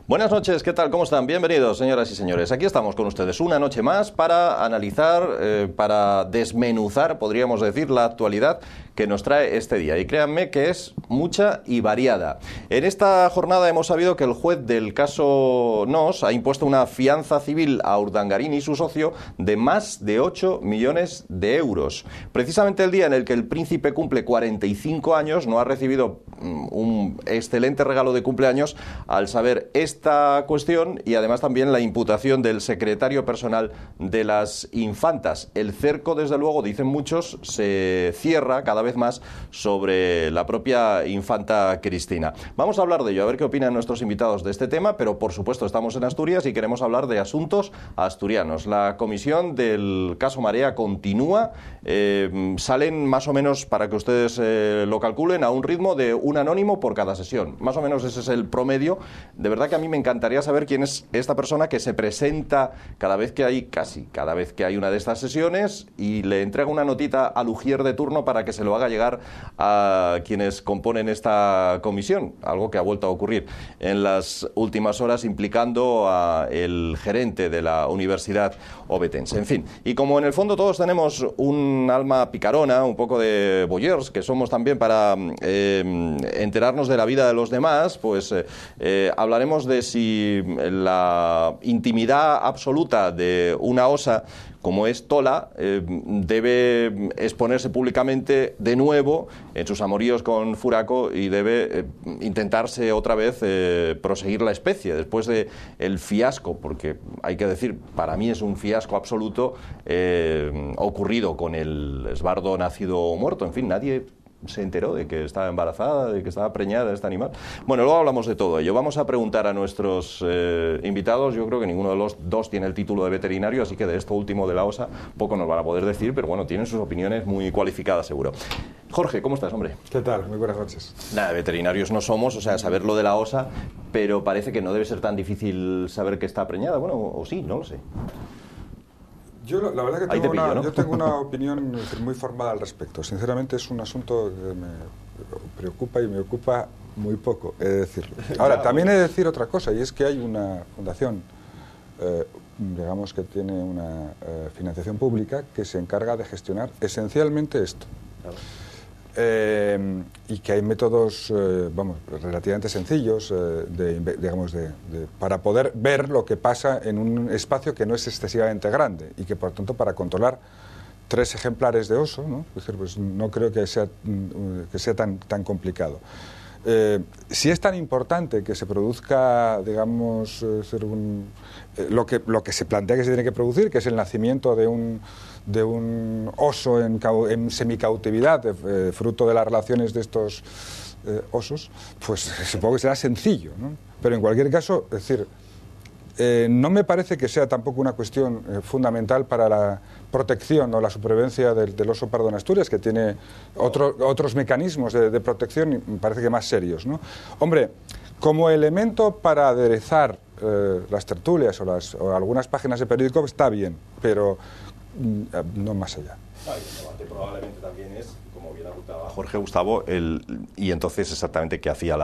Buenas noches, ¿qué tal? ¿Cómo están? Bienvenidos, señoras y señores. Aquí estamos con ustedes una noche más para analizar, para desmenuzar, podríamos decir, la actualidad que nos trae este día. Y créanme que es mucha y variada. En esta jornada hemos sabido que el juez del caso Nos ha impuesto una fianza civil a Urdangarín y su socio de más de 8 millones de euros. Precisamente el día en el que el príncipe cumple 45 años, no ha recibido un excelente regalo de cumpleaños al saber esta cuestión y además también la imputación del secretario personal de las infantas. El cerco, desde luego, dicen muchos, se cierra cada vez más sobre la propia infanta Cristina. Vamos a hablar de ello, a ver qué opinan nuestros invitados de este tema, pero por supuesto estamos en Asturias y queremos hablar de asuntos asturianos. La comisión del caso Marea continúa, salen más o menos, para que ustedes lo calculen, a un ritmo de un anónimo por cada sesión. Más o menos ese es el promedio. De verdad que a mí me encantaría saber quién es esta persona que se presenta cada vez que hay, casi cada vez que hay una de estas sesiones, y le entrega una notita al ujier de turno para que se lo haga llegar a quienes componen esta comisión, algo que ha vuelto a ocurrir en las últimas horas implicando al gerente de la Universidad Ovetense. En fin, y como en el fondo todos tenemos un alma picarona, un poco de voyeurs, que somos también para enterarnos de la vida de los demás, pues hablaremos de si la intimidad absoluta de una osa como es Tola, debe exponerse públicamente de nuevo en sus amoríos con Furaco y debe intentarse otra vez proseguir la especie después de el fiasco, porque hay que decir, para mí es un fiasco absoluto ocurrido con el esbardo nacido o muerto. En fin, nadie se enteró de que estaba embarazada, de que estaba preñada este animal. Bueno, luego hablamos de todo ello. Vamos a preguntar a nuestros invitados. Yo creo que ninguno de los dos tiene el título de veterinario, así que de esto último de la osa poco nos van a poder decir, pero bueno, tienen sus opiniones muy cualificadas seguro. Jorge, ¿cómo estás, hombre? ¿Qué tal? Muy buenas noches. Nada, veterinarios no somos, o sea, saber lo de la osa, pero parece que no debe ser tan difícil saber que está preñada. Bueno, o sí, no lo sé. Yo la verdad que tengo una opinión muy formada al respecto. Sinceramente es un asunto que me preocupa y me ocupa muy poco, he de decirlo. Ahora, también he de decir otra cosa, y es que hay una fundación, digamos que tiene una financiación pública que se encarga de gestionar esencialmente esto. Claro. Y que hay métodos, relativamente sencillos para poder ver lo que pasa en un espacio que no es excesivamente grande y que, por tanto, para controlar 3 ejemplares de oso, ¿no? Es decir, pues no creo que sea tan complicado. Si es tan importante que se produzca, digamos, lo que se plantea que se tiene que producir, que es el nacimiento de un oso en semicautividad, fruto de las relaciones de estos osos, pues supongo que será sencillo, ¿no? Pero en cualquier caso, es decir, no me parece que sea tampoco una cuestión fundamental para la protección o la supervivencia del oso pardo en Asturias, que tiene otros mecanismos de protección, y me parece que más serios, ¿no? Hombre, como elemento para aderezar las tertulias o algunas páginas de periódico está bien, pero no más allá. El debate probablemente también es, como bien apuntaba Jorge Gustavo, y entonces exactamente qué hacía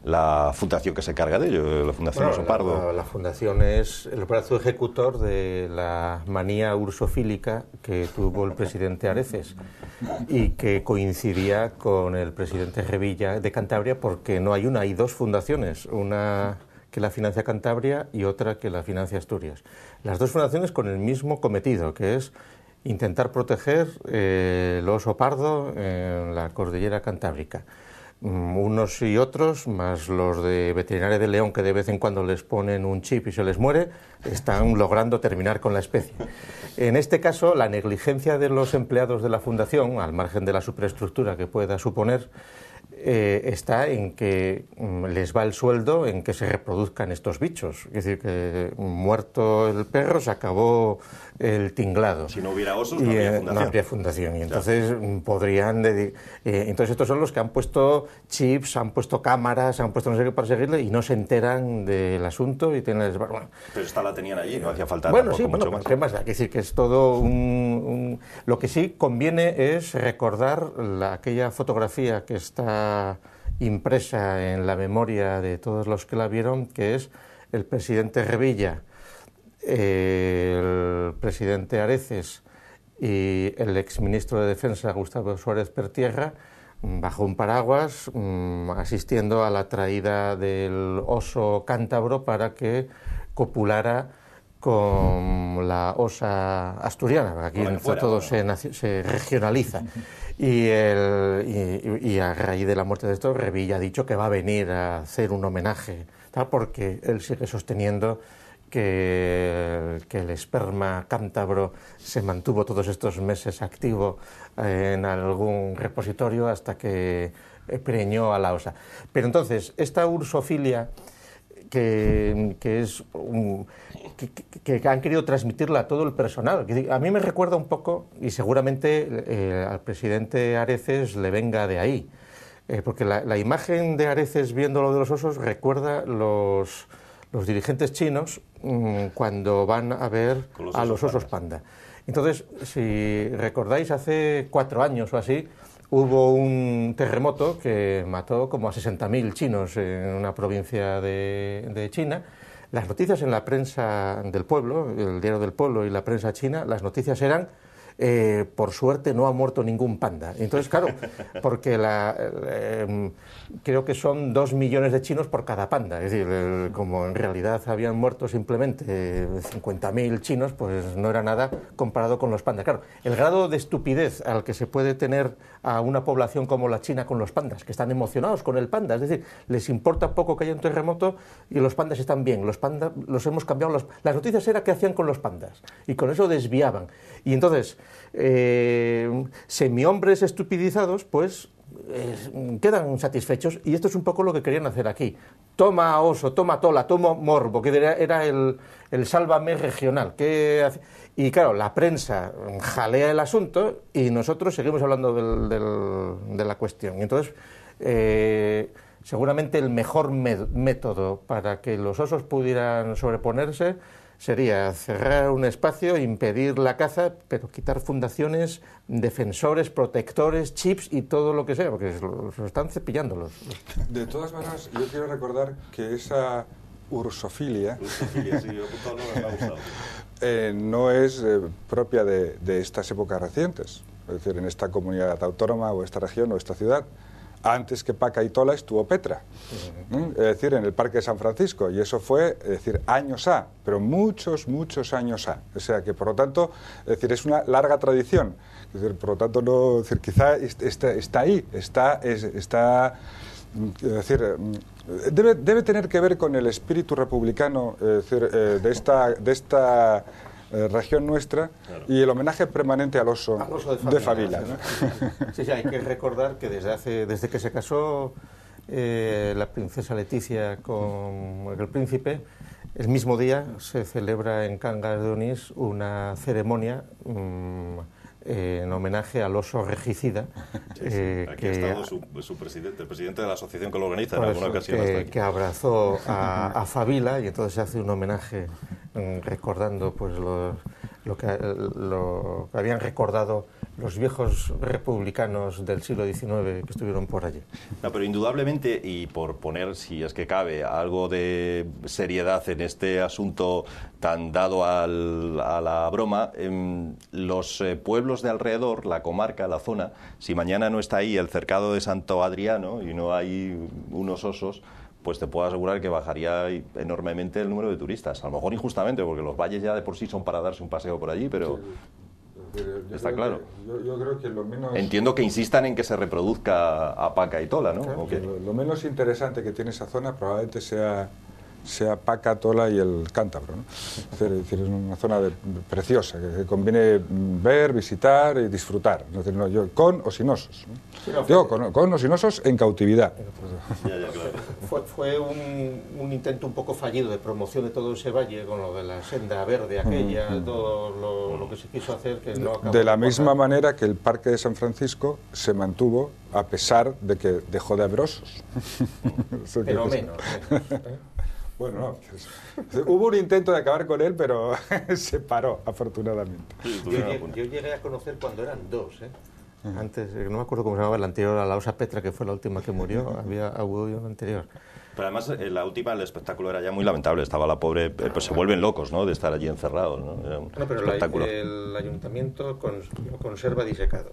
la fundación que se carga de ello, la Fundación Oso Pardo. La fundación es el brazo ejecutor de la manía ursofílica que tuvo el presidente Areces y que coincidía con el presidente Revilla de Cantabria, porque no hay una, hay 2 fundaciones, una que la financia Cantabria y otra que la financia Asturias. Las 2 fundaciones con el mismo cometido, que es intentar proteger el oso pardo en la cordillera cantábrica. Unos y otros, más los de Veterinaria de León, que de vez en cuando les ponen un chip y se les muere, están logrando terminar con la especie. En este caso, la negligencia de los empleados de la fundación, al margen de la superestructura que pueda suponer, está en que les va el sueldo en que se reproduzcan estos bichos. Es decir, que muerto el perro se acabó el tinglado. Si no hubiera osos, no habría fundación. No habría fundación. Y entonces podrían... entonces estos son los que han puesto chips, han puesto cámaras, han puesto no sé qué para seguirle y no se enteran del asunto y tienen... Bueno, pero esta la tenían allí, no hacía falta bueno, sí, mucho bueno, más. ¿Qué más da? Es decir, que es todo Lo que sí conviene es recordar aquella fotografía que está impresa en la memoria de todos los que la vieron, que es el presidente Revilla, el presidente Areces y el exministro de Defensa, Gustavo Suárez Pertierra, bajo un paraguas, asistiendo a la traída del oso cántabro para que copulara con la osa asturiana. Aquí todo se regionaliza. Y a raíz de la muerte de esto, Revilla ha dicho que va a venir a hacer un homenaje, tal, porque él sigue sosteniendo que el esperma cántabro se mantuvo todos estos meses activo en algún repositorio hasta que preñó a la osa. Pero entonces, esta ursofilia que han querido transmitirla a todo el personal, a mí me recuerda un poco, y seguramente al presidente Areces le venga de ahí, porque la imagen de Areces viendo lo de los osos recuerda los dirigentes chinos cuando van a ver a los osos panda. Entonces, si recordáis, hace 4 años o así, hubo un terremoto que mató como a 60.000 chinos en una provincia de China. Las noticias en la prensa del pueblo, el Diario del Pueblo y la prensa china, las noticias eran por suerte no ha muerto ningún panda. Entonces, claro, porque creo que son 2 millones de chinos por cada panda. Es decir, como en realidad habían muerto simplemente 50.000 chinos, pues no era nada comparado con los pandas. Claro, el grado de estupidez al que se puede tener a una población como la China con los pandas, que están emocionados con el panda, es decir, les importa poco que haya un terremoto y los pandas están bien. Los pandas los hemos cambiado. Las noticias era qué hacían con los pandas y con eso desviaban. Y entonces, semihombres estupidizados, pues quedan satisfechos, y esto es un poco lo que querían hacer aquí. Toma oso, toma tola, toma morbo, que era el sálvame regional. Y claro, la prensa jalea el asunto y nosotros seguimos hablando de la cuestión. Y entonces, seguramente el mejor método para que los osos pudieran sobreponerse sería cerrar un espacio, impedir la caza, pero quitar fundaciones, defensores, protectores, chips y todo lo que sea, porque se están cepillando De todas maneras, yo quiero recordar que esa ursofilia sí, yo me ha gustado. No es propia de estas épocas recientes, es decir, en esta comunidad autónoma o esta región o esta ciudad. Antes que Paca y Tola estuvo Petra, es decir, en el Parque de San Francisco, y eso fue, es decir, años A, pero muchos años A. O sea que, por lo tanto, es decir, es una larga tradición. Es decir, por lo tanto, no, es decir, quizá está ahí, es decir, debe tener que ver con el espíritu republicano, es decir, de esta región nuestra, claro, y el homenaje permanente al oso de Favila, ¿no? Sí, hay que recordar que desde que se casó la princesa Leticia con el príncipe, el mismo día se celebra en Cangas de Onís una ceremonia en homenaje al oso regicida. Aquí ha estado su presidente, el presidente de la asociación que lo organiza en alguna ocasión. Que abrazó a Favila, y entonces se hace un homenaje recordando pues lo que habían recordado los viejos republicanos del siglo XIX que estuvieron por allí. No, pero indudablemente, y por poner, si es que cabe, algo de seriedad en este asunto tan dado a la broma, los pueblos de alrededor, la comarca, la zona, si mañana no está ahí el cercado de Santo Adriano y no hay unos osos, pues te puedo asegurar que bajaría enormemente el número de turistas. A lo mejor injustamente, porque los valles ya de por sí son para darse un paseo por allí, pero sí, está claro. Yo creo que lo menos... Entiendo que insistan en que se reproduzca a Paca y Tola, ¿no? Claro, lo menos interesante que tiene esa zona probablemente sea Paca, Tola y el Cántabro, ¿no? Es decir, es una zona preciosa que conviene ver, visitar y disfrutar, es decir, con o sin osos, ¿no? Sí, digo, con o sin osos en cautividad. Claro. Fue un intento un poco fallido de promoción de todo ese valle con lo de la senda verde aquella, todo lo que se quiso hacer, que no acabó. De la misma manera que el Parque de San Francisco se mantuvo a pesar de que dejó de haber osos. Pero menos. Bueno, no, hubo un intento de acabar con él, pero se paró, afortunadamente. Yo llegué a conocer cuando eran 2, Antes, no me acuerdo cómo se llamaba, el anterior a la osa Petra, que fue la última que murió, hubo una anterior. Pero además, la última, el espectáculo era ya muy lamentable. Estaba la pobre, pues se vuelven locos, ¿no?, de estar allí encerrados, ¿no? Era un pero espectáculo. el ayuntamiento lo conserva disecado.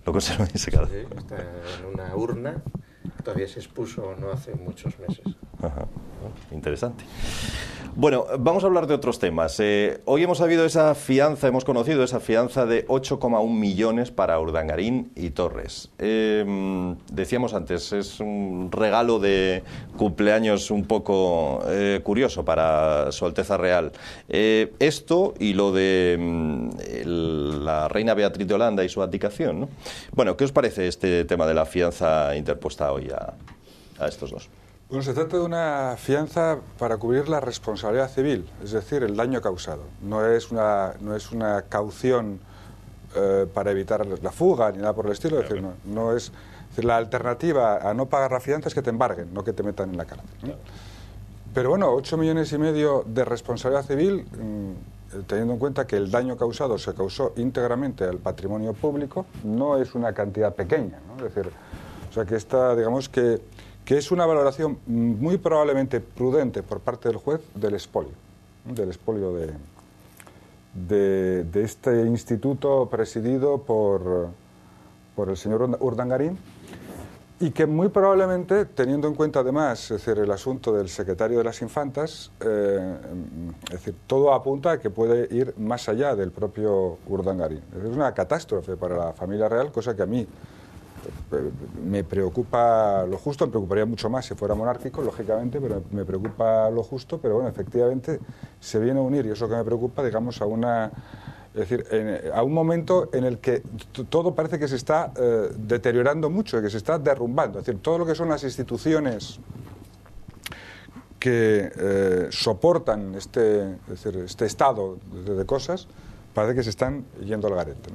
Lo conserva disecado. Sí, está en una urna. Todavía se expuso no hace muchos meses. Ajá. Interesante. Bueno, vamos a hablar de otros temas. Hoy hemos conocido esa fianza de 8,1 millones para Urdangarín y Torres. Decíamos antes, es un regalo de cumpleaños un poco curioso para Su Alteza Real. Esto y lo de la reina Beatriz de Holanda y su abdicación, ¿no? Bueno, ¿qué os parece este tema de la fianza interpuesta hoy a estos dos? Bueno, se trata de una fianza para cubrir la responsabilidad civil, es decir, el daño causado. No es una caución para evitar la fuga ni nada por el estilo. Es decir, es decir, la alternativa a no pagar la fianza es que te embarguen, no que te metan en la cárcel, ¿no? Pero bueno, 8,5 millones de responsabilidad civil, teniendo en cuenta que el daño causado se causó íntegramente al patrimonio público, no es una cantidad pequeña, ¿no? Es decir, o sea que esta, digamos que es una valoración muy probablemente prudente por parte del juez del expolio de este instituto presidido por el señor Urdangarín, y que muy probablemente, teniendo en cuenta además, es decir, el asunto del secretario de las Infantas, es decir, todo apunta a que puede ir más allá del propio Urdangarín. Es una catástrofe para la familia real, cosa que a mí me preocupa lo justo. Me preocuparía mucho más si fuera monárquico, lógicamente, pero me preocupa lo justo. Pero bueno, efectivamente se viene a unir, y eso que me preocupa, digamos, a un momento en el que todo parece que se está deteriorando mucho, que se está derrumbando. Es decir, todo lo que son las instituciones que soportan este estado de cosas, parece que se están yendo al garete,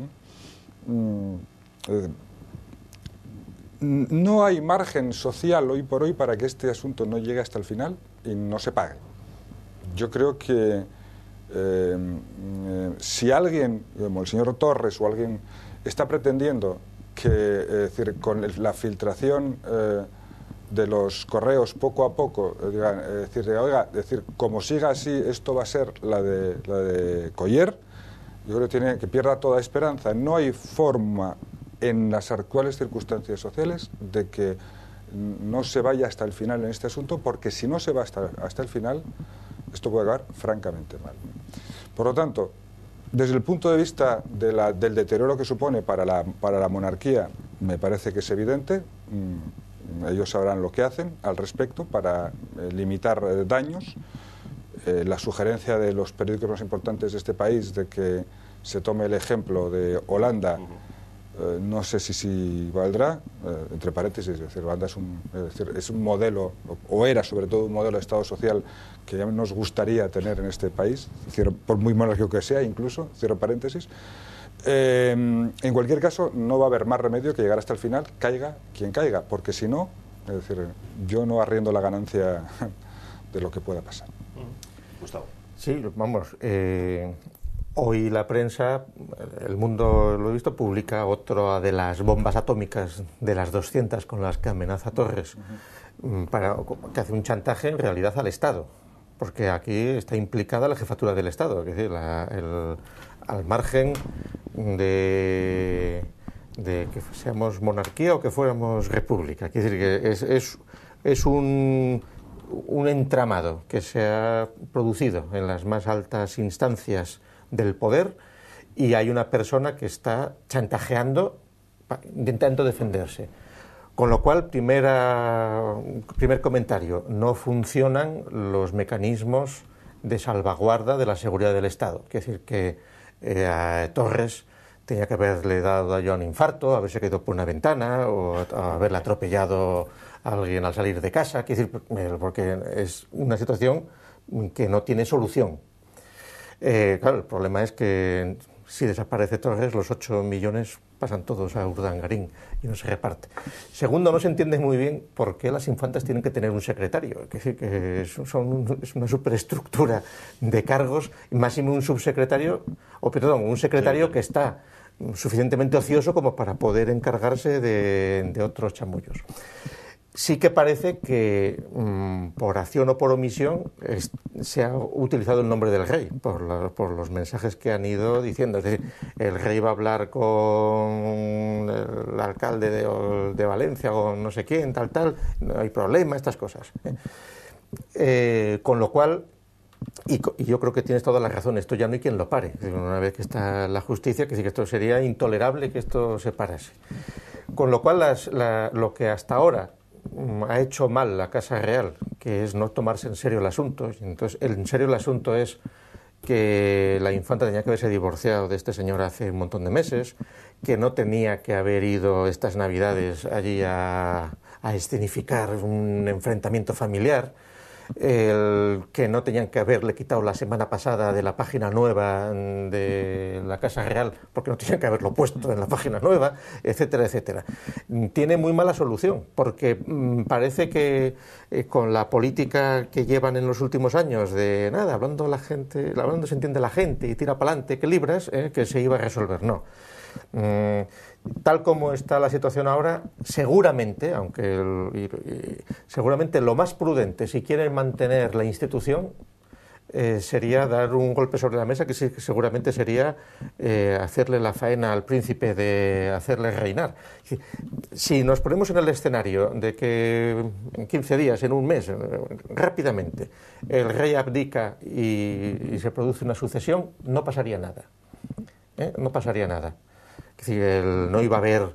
¿no? No hay margen social hoy por hoy para que este asunto no llegue hasta el final y no se pague. Yo creo que si alguien, como el señor Torres o alguien, está pretendiendo que, es decir, con la filtración de los correos poco a poco, como siga así, esto va a ser la de Coller, yo creo que pierda toda esperanza. No hay forma en las actuales circunstancias sociales de que no se vaya hasta el final en este asunto, porque si no se va hasta el final, esto puede acabar francamente mal. Por lo tanto, desde el punto de vista del deterioro que supone para la monarquía, me parece que es evidente. Ellos sabrán lo que hacen al respecto para limitar daños. La sugerencia de los periódicos más importantes de este país de que se tome el ejemplo de Holanda, no sé si valdrá, entre paréntesis. Es decir, Holanda es un modelo, o era sobre todo un modelo de Estado social que ya nos gustaría tener en este país, por muy monárquico que sea, incluso, cierro paréntesis. En cualquier caso, no va a haber más remedio que llegar hasta el final, caiga quien caiga, porque si no, es decir, yo no arriendo la ganancia de lo que pueda pasar. Gustavo. Sí, vamos. Hoy la prensa, El Mundo, lo he visto, publica otra de las bombas atómicas de las 200 con las que amenaza Torres, que hace un chantaje en realidad al Estado, porque aquí está implicada la jefatura del Estado, es decir, al margen de que seamos monarquía o que fuéramos república. Es decir, que es un entramado que se ha producido en las más altas instancias del poder, y hay una persona que está chantajeando, intentando defenderse. Con lo cual, primer comentario, no funcionan los mecanismos de salvaguarda de la seguridad del Estado. Quiere decir que a Torres tenía que haberle dado a un infarto, haberse caído por una ventana o haberle atropellado a alguien al salir de casa. Quiere decir, porque es una situación que no tiene solución. Claro, el problema es que si desaparece Torres, los 8 millones pasan todos a Urdangarín y no se reparte. Segundo, no se entiende muy bien por qué las infantas tienen que tener un secretario. Es decir, que es una superestructura de cargos, máximo un subsecretario, un secretario que está suficientemente ocioso como para poder encargarse de otros chamullos. Sí que parece que por acción o por omisión se ha utilizado el nombre del rey por los mensajes que han ido diciendo. Es decir, el rey va a hablar con el alcalde de Valencia o no sé quién, tal, no hay problema, estas cosas. Con lo cual, y yo creo que tienes toda la razón, esto ya no hay quien lo pare. Una vez que está la justicia, que esto sería intolerable que esto se parase. Con lo cual, lo que hasta ahora ha hecho mal la Casa Real, que es no tomarse en serio el asunto. Entonces, en serio el asunto es que la infanta tenía que haberse divorciado de este señor hace un montón de meses, que no tenía que haber ido estas Navidades allí a escenificar un enfrentamiento familiar, que no tenían que haberle quitado la semana pasada de la página nueva de la Casa Real, porque no tenían que haberlo puesto en la página nueva, etcétera, etcétera. Tiene muy mala solución, porque parece que con la política que llevan en los últimos años de nada, hablando se entiende la gente y tira para adelante, que libras, que se iba a resolver. No. Tal como está la situación ahora, seguramente, seguramente lo más prudente, si quieren mantener la institución, sería dar un golpe sobre la mesa, que seguramente sería hacerle la faena al príncipe de hacerle reinar. Si nos ponemos en el escenario de que en 15 días, en un mes, rápidamente, el rey abdica y se produce una sucesión, no pasaría nada. No pasaría nada. Es decir, no iba a haber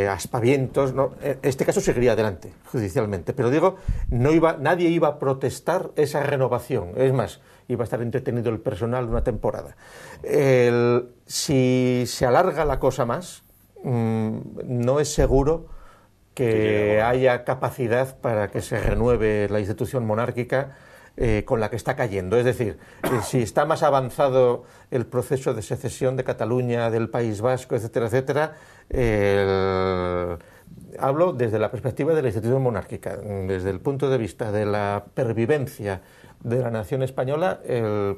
aspavientos, no, este caso seguiría adelante judicialmente, pero digo, nadie iba a protestar esa renovación, es más, iba a estar entretenido el personal una temporada. Si se alarga la cosa más, no es seguro que haya capacidad para que se renueve la institución monárquica con la que está cayendo. Es decir, si está más avanzado el proceso de secesión de Cataluña, del País Vasco, etcétera, etcétera, hablo desde la perspectiva de la institución monárquica, desde el punto de vista de la pervivencia de la nación española,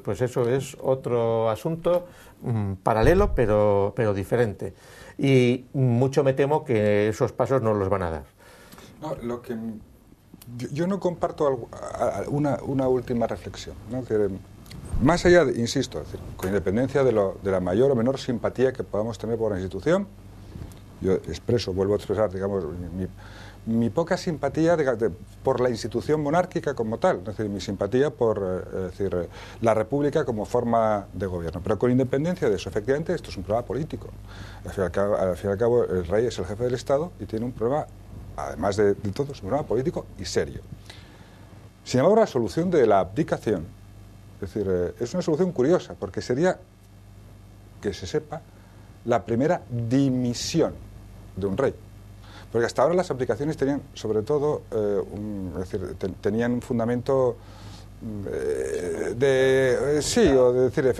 pues eso es otro asunto paralelo, pero diferente. Y mucho me temo que esos pasos no los van a dar. No, yo no comparto una última reflexión, ¿no? Que más allá, insisto, es decir, con independencia de la mayor o menor simpatía que podamos tener por la institución, yo vuelvo a expresar, digamos, mi poca simpatía por la institución monárquica como tal, es decir, mi simpatía por la república como forma de gobierno. Pero con independencia de eso, efectivamente, esto es un problema político. Al fin y al cabo, el rey es el jefe del Estado y tiene un problema, además de todo, es un problema político y serio. Sin embargo, la solución de la abdicación, es decir, es una solución curiosa, porque sería, que se sepa, la primera dimisión de un rey. Porque hasta ahora las abdicaciones tenían, sobre todo, tenían un fundamento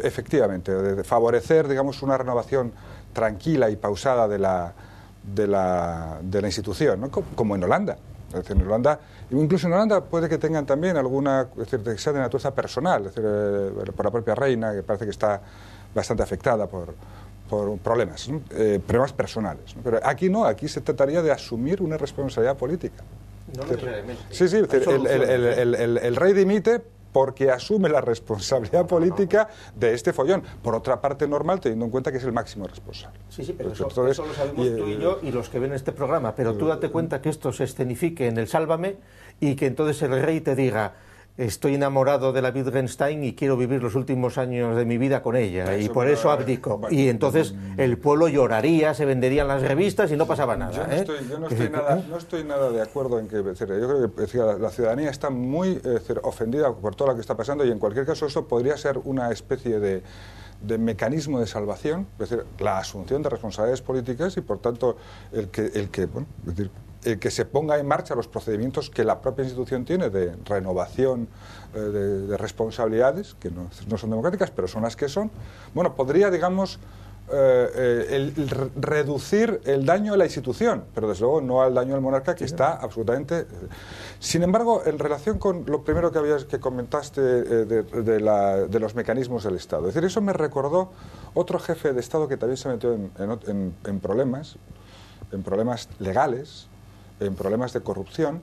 efectivamente, de favorecer, digamos, una renovación tranquila y pausada de la institución, ¿no? Como en Holanda. Es decir, en Holanda, incluso en Holanda puede que tengan también alguna, es decir, que sea de naturaleza personal, es decir, por la propia reina, que parece que está bastante afectada por problemas, ¿no? Problemas personales, ¿no? Pero aquí no, aquí se trataría de asumir una responsabilidad política. No necesariamente. Sí, el rey dimite porque asume la responsabilidad política de este follón. Por otra parte, normal, teniendo en cuenta que es el máximo responsable. Sí, pero eso lo sabemos tú y yo y los que ven este programa. Pero tú date cuenta que esto se escenifique en el Sálvame y que entonces el rey te diga: estoy enamorado de la Wittgenstein y quiero vivir los últimos años de mi vida con ella, y por eso abdico. Bueno, y entonces el pueblo lloraría, se venderían las revistas y no pasaba nada. Yo no estoy nada de acuerdo en que... Yo creo que la ciudadanía está muy ofendida por todo lo que está pasando, y en cualquier caso eso podría ser una especie de mecanismo de salvación, es decir, la asunción de responsabilidades políticas y, por tanto, el que se ponga en marcha los procedimientos que la propia institución tiene de renovación de responsabilidades, que no son democráticas, pero son las que son, bueno, podría, digamos, reducir el daño a la institución, pero desde luego no al daño al monarca, que está absolutamente... Sin embargo, en relación con lo primero que comentaste de los mecanismos del Estado, es decir, eso me recordó otro jefe de Estado que también se metió en problemas legales, en problemas de corrupción,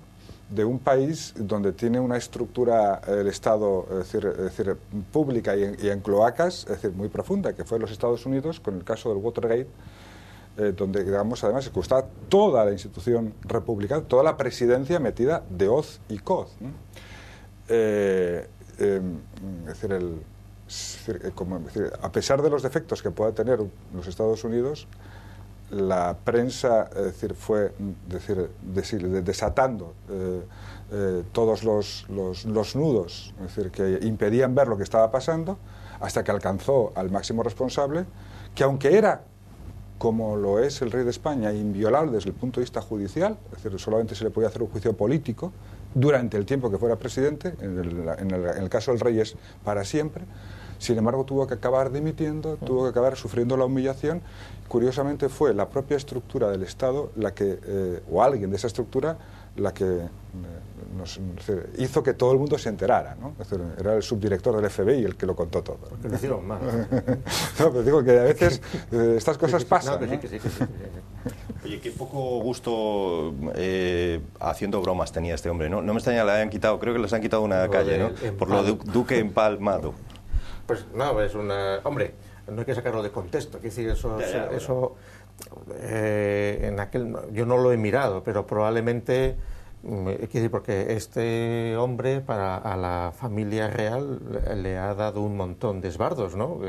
de un país donde tiene una estructura el Estado, es decir, pública y en cloacas, es decir, muy profunda, que fue los Estados Unidos con el caso del Watergate, donde, digamos, además se estaba toda la institución republicana, toda la presidencia metida de hoz y coz, ¿no? A pesar de los defectos que pueda tener los Estados Unidos, la prensa fue desatando todos los nudos, es decir, que impedían ver lo que estaba pasando, hasta que alcanzó al máximo responsable, que aunque era, como lo es el rey de España, inviolable desde el punto de vista judicial, es decir, solamente se le podía hacer un juicio político durante el tiempo que fuera presidente, en el caso del rey es para siempre. Sin embargo, tuvo que acabar dimitiendo, tuvo que acabar sufriendo la humillación. Curiosamente fue la propia estructura del Estado la que, o alguien de esa estructura, la que hizo que todo el mundo se enterara, ¿no? Es decir, era el subdirector del FBI el que lo contó todo. Porque lo hicieron mal. No, pero digo que a veces estas cosas pasan. No, ¿no? sí. Oye, qué poco gusto haciendo bromas tenía este hombre, ¿no? No me extraña, le hayan quitado, creo que les han quitado una calle, ¿no? Por lo de Duque empalmado. Pues no, es una... Hombre, no hay que sacarlo de contexto, es decir, eso en aquel... Yo no lo he mirado, pero probablemente... Quiero decir, porque este hombre a la familia real le ha dado un montón de esbardos, ¿no?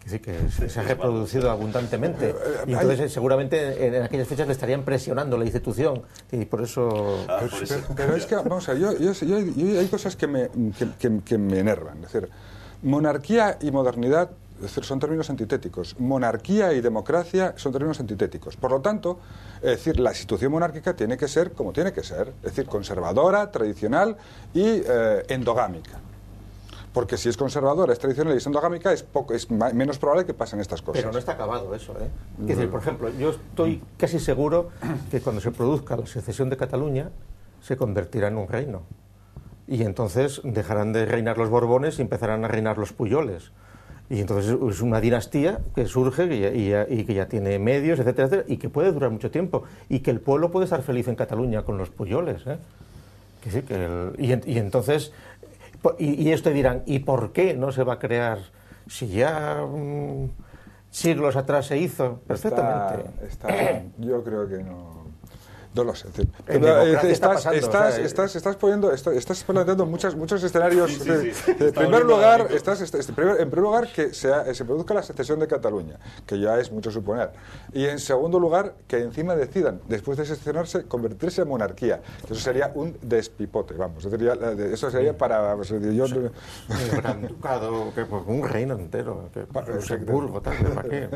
Que se ha reproducido abundantemente. Y entonces seguramente en aquellas fechas le estarían presionando la institución. Y por eso... Pero es que, vamos a ver, yo hay cosas que me enervan. Es decir, monarquía y modernidad, es decir, son términos antitéticos. Monarquía y democracia son términos antitéticos. Por lo tanto, es decir, la institución monárquica tiene que ser como tiene que ser. Es decir, conservadora, tradicional y endogámica. Porque si es conservadora, es tradicional y es endogámica, es menos probable que pasen estas cosas. Pero no está acabado eso, ¿eh? Es decir, por ejemplo, yo estoy casi seguro que cuando se produzca la secesión de Cataluña se convertirá en un reino. Y entonces dejarán de reinar los Borbones y empezarán a reinar los Puyoles. Y entonces es una dinastía que surge y que ya tiene medios, etcétera, etcétera, y que puede durar mucho tiempo. Y que el pueblo puede estar feliz en Cataluña con los Puyoles, ¿eh? Que sí, y entonces... Y esto dirán, ¿y por qué no se va a crear si ya siglos atrás se hizo perfectamente? Yo creo que no lo sé. Estás planteando muchos escenarios. En primer lugar, que se produzca la secesión de Cataluña, que ya es mucho suponer. Y en segundo lugar, que encima decidan, después de seccionarse, convertirse en monarquía. Eso sería un despipote, vamos. Eso sería para... Un gran ducado, un reino entero. Luxemburgo, tal, ¿para qué?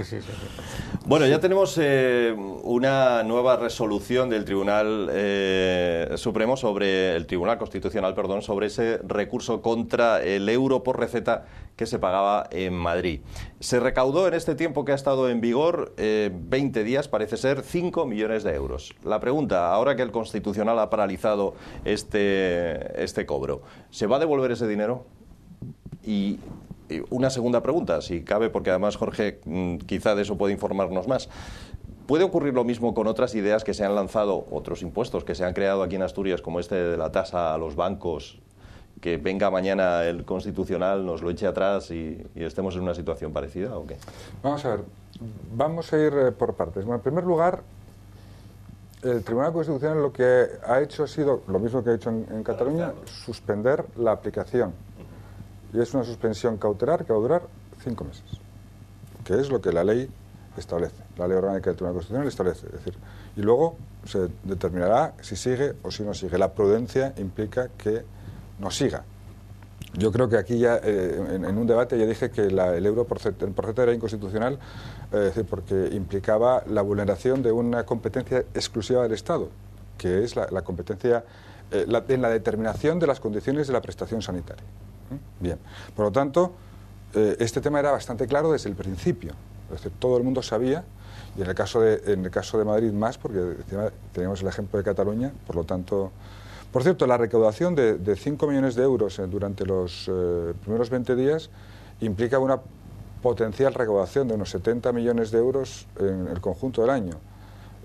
Sí. Bueno, ya tenemos... una nueva resolución del Tribunal Supremo sobre el Tribunal Constitucional, perdón, sobre ese recurso contra el euro por receta que se pagaba en Madrid. Se recaudó en este tiempo que ha estado en vigor, 20 días, parece ser, 5 millones de euros. La pregunta, ahora que el Constitucional ha paralizado este cobro, ¿se va a devolver ese dinero? Y una segunda pregunta, si cabe, porque además Jorge quizá de eso puede informarnos más. ¿Puede ocurrir lo mismo con otras ideas que se han lanzado, otros impuestos que se han creado aquí en Asturias, como este de la tasa a los bancos, que venga mañana el Constitucional, nos lo eche atrás y estemos en una situación parecida o qué? Vamos a ver, vamos a ir por partes. Bueno, en primer lugar, el Tribunal Constitucional lo que ha hecho ha sido lo mismo que ha hecho en Cataluña, suspender la aplicación. Y es una suspensión cautelar que va a durar 5 meses, que es lo que la ley establece, la ley orgánica del Tribunal Constitucional establece, es decir, y luego se determinará si sigue o si no sigue. La prudencia implica que no siga. Yo creo que aquí ya, en un debate ya dije que el euro por receta era inconstitucional, es decir, porque implicaba la vulneración de una competencia exclusiva del Estado, que es la competencia en la determinación de las condiciones de la prestación sanitaria. Bien, por lo tanto, este tema era bastante claro desde el principio. Es decir, todo el mundo sabía, y en el caso de Madrid más, porque teníamos el ejemplo de Cataluña, por lo tanto... Por cierto, la recaudación de 5 millones de euros durante los primeros 20 días implica una potencial recaudación de unos 70 millones de euros en el conjunto del año.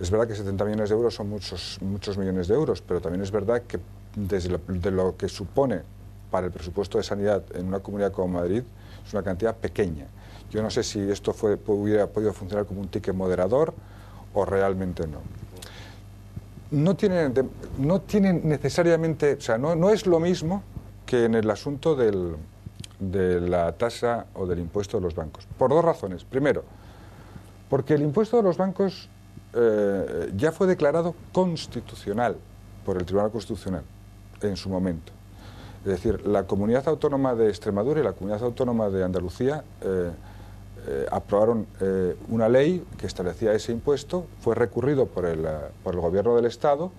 Es verdad que 70 millones de euros son muchos millones de euros, pero también es verdad que de lo que supone para el presupuesto de sanidad en una comunidad como Madrid es una cantidad pequeña. Yo no sé si esto hubiera podido funcionar como un ticket moderador o realmente no. No tienen necesariamente, o sea, no es lo mismo que en el asunto de la tasa o del impuesto de los bancos, por dos razones. Primero, porque el impuesto de los bancos ya fue declarado constitucional por el Tribunal Constitucional en su momento. Es decir, la Comunidad Autónoma de Extremadura y la Comunidad Autónoma de Andalucía aprobaron una ley que establecía ese impuesto, fue recurrido por el Gobierno del Estado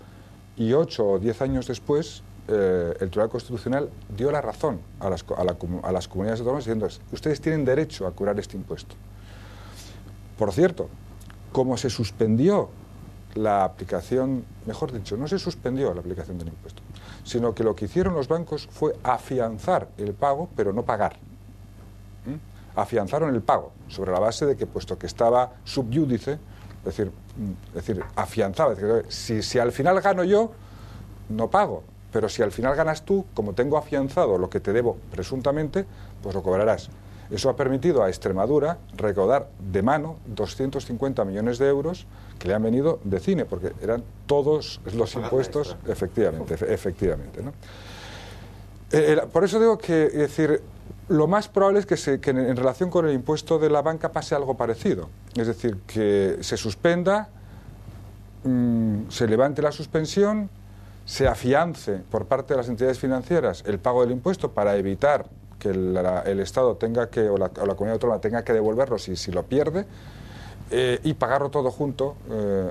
y 8 o 10 años después el Tribunal Constitucional dio la razón a las comunidades autónomas diciendo: ustedes tienen derecho a cobrar este impuesto. Por cierto, como se suspendió la aplicación, mejor dicho, no se suspendió la aplicación del impuesto, sino que lo que hicieron los bancos fue afianzar el pago, pero no pagar. Afianzaron el pago, sobre la base de que, puesto que estaba sub iudice, es decir, afianzaba. Es decir, si al final gano yo, no pago, pero si al final ganas tú, como tengo afianzado lo que te debo presuntamente, pues lo cobrarás. Eso ha permitido a Extremadura recaudar de mano 250 millones de euros que le han venido de cine, porque eran todos los impuestos, efectivamente, ¿no? Por eso digo que, es decir, lo más probable es que en relación con el impuesto de la banca pase algo parecido. Es decir, que se suspenda, se levante la suspensión, se afiance por parte de las entidades financieras el pago del impuesto para evitar que el Estado tenga que, o la comunidad autónoma tenga que devolverlo si lo pierde, y pagarlo todo junto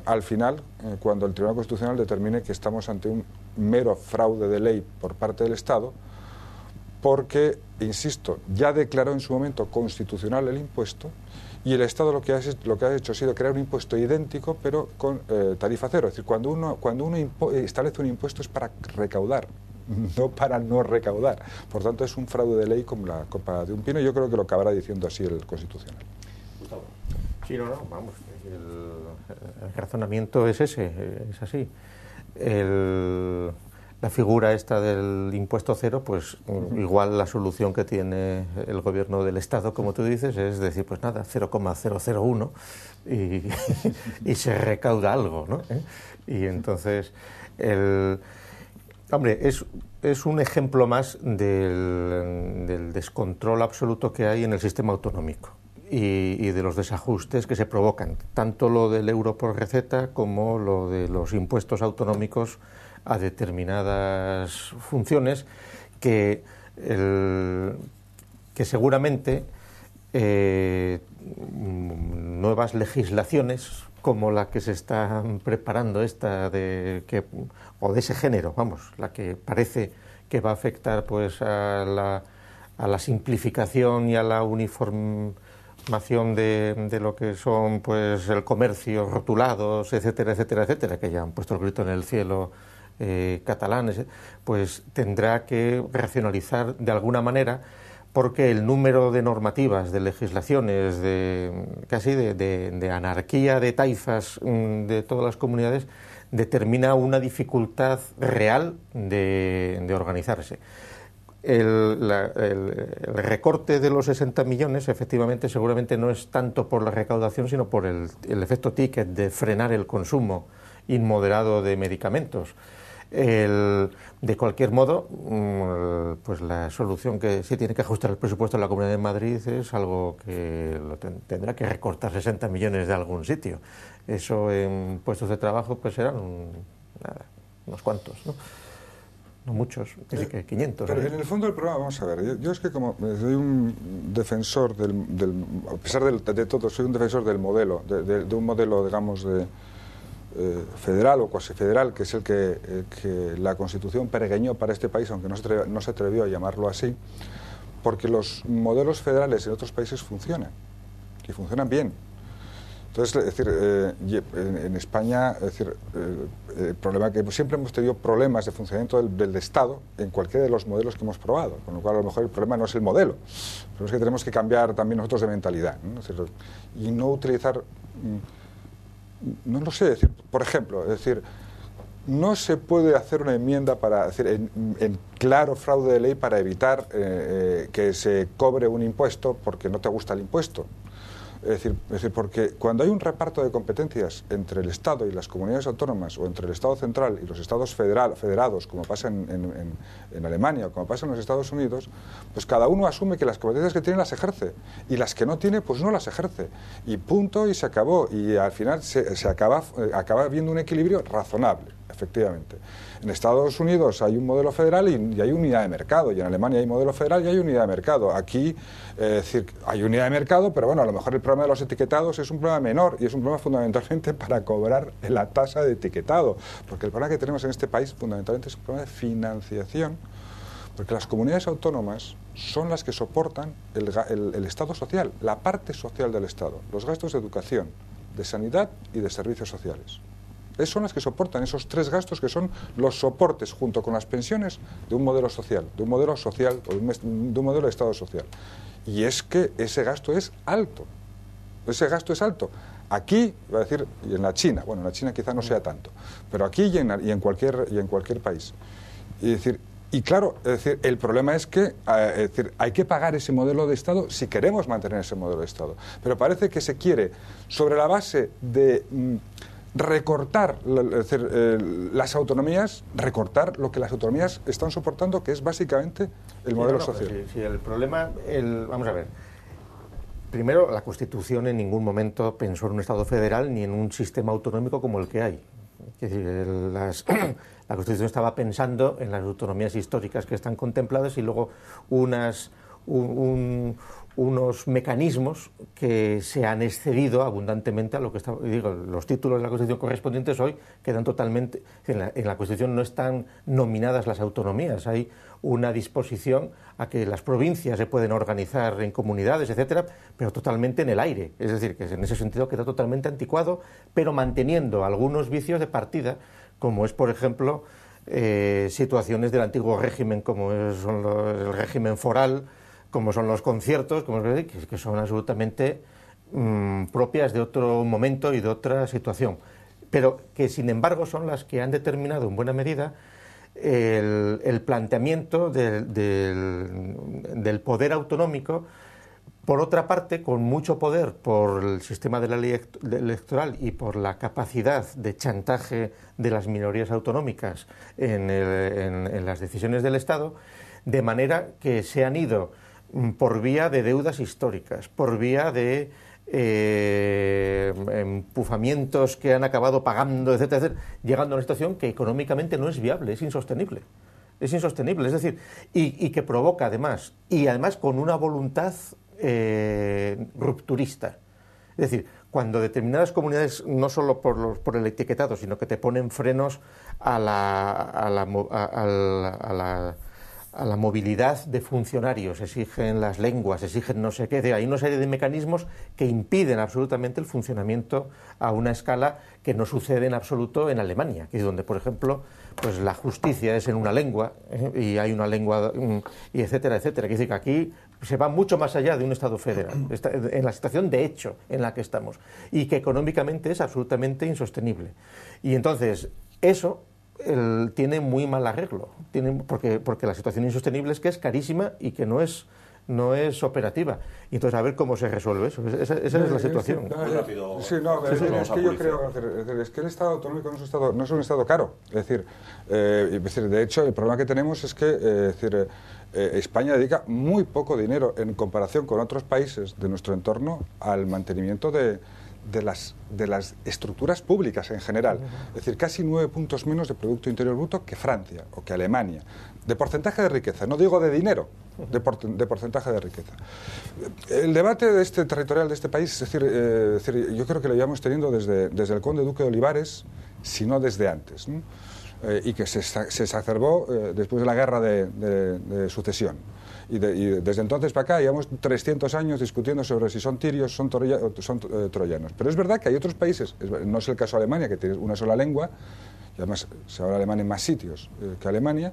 al final, cuando el Tribunal Constitucional determine que estamos ante un mero fraude de ley por parte del Estado, porque, insisto, ya declaró en su momento constitucional el impuesto y el Estado lo que ha hecho ha sido crear un impuesto idéntico pero con tarifa cero. Es decir, cuando uno establece un impuesto es para recaudar, no para no recaudar. Por tanto, es un fraude de ley como la copa de un pino, y yo creo que lo acabará diciendo así el Constitucional. Sí, no, vamos, el razonamiento es ese, es así. La figura esta del impuesto cero, pues igual la solución que tiene el gobierno del Estado, como tú dices, es decir, pues nada, 0,001 y se recauda algo, ¿no? Y entonces, hombre, es un ejemplo más del descontrol absoluto que hay en el sistema autonómico y de los desajustes que se provocan, tanto lo del euro por receta como lo de los impuestos autonómicos a determinadas funciones que seguramente nuevas legislaciones como la que se está preparando o de ese género, vamos, la que parece que va a afectar pues a la simplificación y a la uniformación de lo que son pues el comercio, rotulados, etcétera, etcétera, etcétera, que ya han puesto el grito en el cielo catalanes, pues tendrá que racionalizar de alguna manera, porque el número de normativas, de legislaciones, casi de anarquía de taifas de todas las comunidades, determina una dificultad real de organizarse. El recorte de los 60 millones, efectivamente, seguramente no es tanto por la recaudación, sino por el efecto ticket de frenar el consumo inmoderado de medicamentos. De cualquier modo, pues la solución que sí tiene que ajustar el presupuesto de la Comunidad de Madrid es algo que tendrá que recortar 60 millones de algún sitio. Eso en puestos de trabajo pues serán unos cuantos, ¿no? No muchos, casi que 500. Pero en el fondo del problema, vamos a ver, yo es que como soy un defensor a pesar de todo, soy un defensor del modelo, de un modelo, digamos, federal o cuasi federal, que es el que la Constitución pergeñó para este país, aunque no se atrevió a llamarlo así, porque los modelos federales en otros países funcionan, y funcionan bien. Entonces, es decir, en España, es decir, el problema que siempre hemos tenido problemas de funcionamiento del Estado en cualquiera de los modelos que hemos probado, con lo cual a lo mejor el problema no es el modelo, pero es que tenemos que cambiar también nosotros de mentalidad, ¿no? Es decir, y no utilizar no lo sé, es decir, por ejemplo, es decir, no se puede hacer una enmienda para decir en claro fraude de ley para evitar que se cobre un impuesto porque no te gusta el impuesto. Es decir, porque cuando hay un reparto de competencias entre el Estado y las comunidades autónomas, o entre el Estado central y los Estados federados, como pasa en Alemania o como pasa en los Estados Unidos, pues cada uno asume que las competencias que tiene las ejerce, y las que no tiene, pues no las ejerce. Y punto, y se acabó. Y al final se acaba habiendo un equilibrio razonable, efectivamente. En Estados Unidos hay un modelo federal y hay unidad de mercado, y en Alemania hay modelo federal y hay unidad de mercado. Aquí, es decir, hay unidad de mercado, pero bueno, a lo mejor el problema de los etiquetados es un problema menor, y es un problema fundamentalmente para cobrar la tasa de etiquetado, porque el problema que tenemos en este país fundamentalmente es un problema de financiación, porque las comunidades autónomas son las que soportan el Estado social, la parte social del Estado, los gastos de educación, de sanidad y de servicios sociales. Son las que soportan esos tres gastos que son los soportes, junto con las pensiones, de un modelo social, de un modelo social o de un modelo de Estado social. Y es que ese gasto es alto. Ese gasto es alto. Aquí, iba a decir, y en la China, bueno, en la China quizá no sea tanto, pero aquí y en cualquier país. Y claro, es decir, el problema es que hay que pagar ese modelo de Estado si queremos mantener ese modelo de Estado. Pero parece que se quiere, sobre la base de recortar las autonomías, recortar lo que las autonomías están soportando, que es básicamente el modelo social. Sí, el problema, vamos a ver, primero, la Constitución en ningún momento pensó en un Estado federal ni en un sistema autonómico como el que hay. Es decir, la Constitución estaba pensando en las autonomías históricas que están contempladas y luego unos mecanismos que se han excedido abundantemente a lo que está. Digo, los títulos de la Constitución correspondientes hoy quedan totalmente. En la Constitución no están nominadas las autonomías, hay una disposición a que las provincias se pueden organizar en comunidades, etcétera, pero totalmente en el aire. Es decir, que en ese sentido queda totalmente anticuado, pero manteniendo algunos vicios de partida, como es, por ejemplo, situaciones del antiguo régimen, como son el régimen foral, como son los conciertos, que son absolutamente propias de otro momento y de otra situación, pero que sin embargo son las que han determinado en buena medida el planteamiento del poder autonómico, por otra parte, con mucho poder por el sistema de la ley electoral y por la capacidad de chantaje de las minorías autonómicas en las decisiones del Estado, de manera que se han ido por vía de deudas históricas, por vía de empufamientos que han acabado pagando, etcétera, etcétera, llegando a una situación que económicamente no es viable, es insostenible. Es insostenible, es decir, y que provoca además con una voluntad rupturista. Es decir, cuando determinadas comunidades, no solo por el etiquetado, sino que te ponen frenos a la movilidad de funcionarios, exigen las lenguas, exigen no sé qué, hay una serie de mecanismos que impiden absolutamente el funcionamiento a una escala que no sucede en absoluto en Alemania, que es donde, por ejemplo, pues la justicia es en una lengua, y hay una lengua, y etcétera, etcétera. Quiere decir que aquí se va mucho más allá de un Estado federal, en la situación de hecho en la que estamos, y que económicamente es absolutamente insostenible. Y entonces, eso tiene muy mal arreglo, porque la situación insostenible es que es carísima y que no es operativa. Y entonces, a ver cómo se resuelve eso. Esa es la situación. Es que el Estado autonómico no es un Estado caro. Es decir, de hecho, el problema que tenemos es que España dedica muy poco dinero en comparación con otros países de nuestro entorno al mantenimiento de las estructuras públicas en general. Es decir, casi 9 puntos menos de Producto Interior Bruto que Francia o que Alemania. De porcentaje de riqueza, no digo de dinero, de porcentaje de riqueza. El debate territorial de este país, es decir, yo creo que lo llevamos teniendo desde el conde duque de Olivares, si no desde antes, ¿no? Y que se exacerbó después de la guerra de sucesión. Y desde entonces para acá llevamos 300 años discutiendo sobre si son tirios o son troyanos. Pero es verdad que hay otros países, no es el caso de Alemania, que tiene una sola lengua, y además se habla alemán en más sitios que Alemania,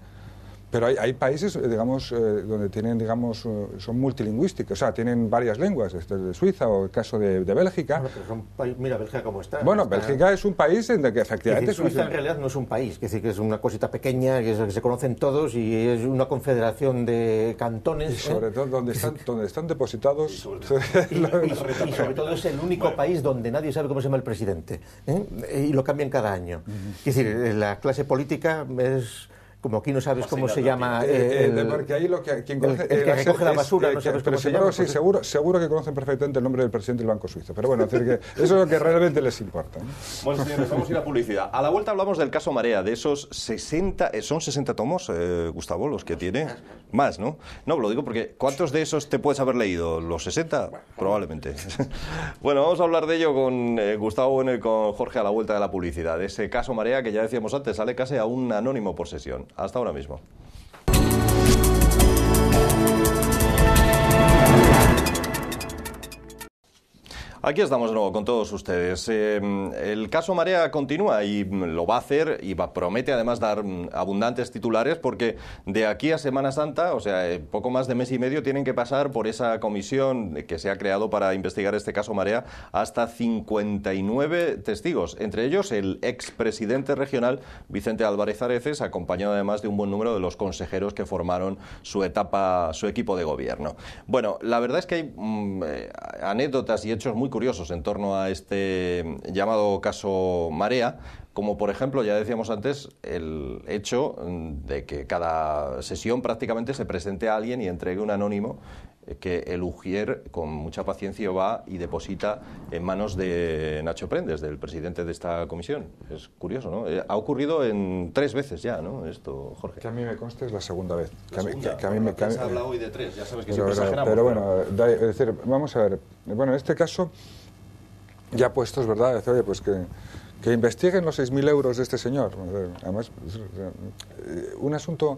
Pero hay países, digamos, donde tienen, digamos, son multilingüísticos, o sea, tienen varias lenguas, este de Suiza o el caso de Bélgica. Bueno, pero mira Bélgica cómo está. Bueno, Bélgica es un país en el que efectivamente... Suiza en realidad no es un país, es decir, que es una cosita pequeña, que se conocen todos y es una confederación de cantones. Y sobre todo donde están depositados... Y sobre todo es el único país donde nadie sabe cómo se llama el presidente, y lo cambian cada año. Es decir, la clase política es... Como aquí no sabes cómo se llama porque ahí quien conoce, el que recoge la basura, no sabes cómo se llama. Sí, seguro que conocen perfectamente el nombre del presidente del Banco Suizo. Pero bueno, es decir, que eso es lo que realmente les importa, ¿no? Bueno, señores, vamos a ir a publicidad. A la vuelta hablamos del caso Marea, de esos 60... ¿Son 60 tomos, Gustavo, los que tiene? Más, ¿no? No, lo digo porque ¿cuántos de esos te puedes haber leído? ¿Los 60? Probablemente. Bueno, vamos a hablar de ello con Gustavo Bueno y con Jorge a la vuelta de la publicidad. De ese caso Marea que ya decíamos antes, sale casi a un anónimo por sesión. Hasta ahora mismo. Aquí estamos de nuevo con todos ustedes. El caso Marea continúa y lo va a hacer y promete además dar abundantes titulares porque de aquí a Semana Santa, o sea, poco más de mes y medio, tienen que pasar por esa comisión que se ha creado para investigar este caso Marea hasta 59 testigos, entre ellos el expresidente regional Vicente Álvarez Areces, acompañado además de un buen número de los consejeros que formaron su equipo de gobierno. Bueno, la verdad es que hay anécdotas y hechos muy curiosos en torno a este llamado caso Marea, como por ejemplo, ya decíamos antes, el hecho de que cada sesión prácticamente se presente a alguien y entregue un anónimo que el Ujier con mucha paciencia va y deposita en manos de Nacho Prendes, del presidente de esta comisión. Es curioso, ¿no? Ha ocurrido en 3 veces ya, ¿no? Esto, Jorge. Que a mí me consta es la segunda vez. Se habla hoy de 3, ya sabes que pero, siempre exageramos. Pero bueno, es decir, vamos a ver. Bueno, en este caso, ya puestos, ¿verdad? Es decir, oye, pues que investiguen los 6.000 euros de este señor. Además, un asunto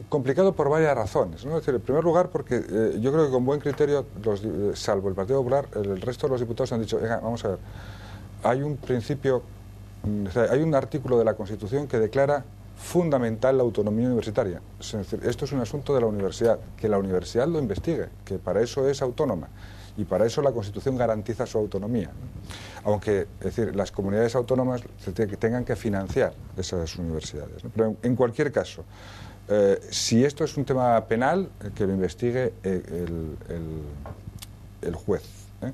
complicado por varias razones, ¿no? Es decir, en primer lugar, porque yo creo que con buen criterio, salvo el Partido Popular, el resto de los diputados han dicho, vamos a ver, hay un principio, hay un artículo de la Constitución que declara fundamental la autonomía universitaria. Es decir, esto es un asunto de la universidad, que la universidad lo investigue, que para eso es autónoma. Y para eso la Constitución garantiza su autonomía, ¿no? Aunque, es decir, las comunidades autónomas tengan que financiar esas universidades, ¿no? Pero en cualquier caso, si esto es un tema penal, que lo investigue el juez, ¿eh?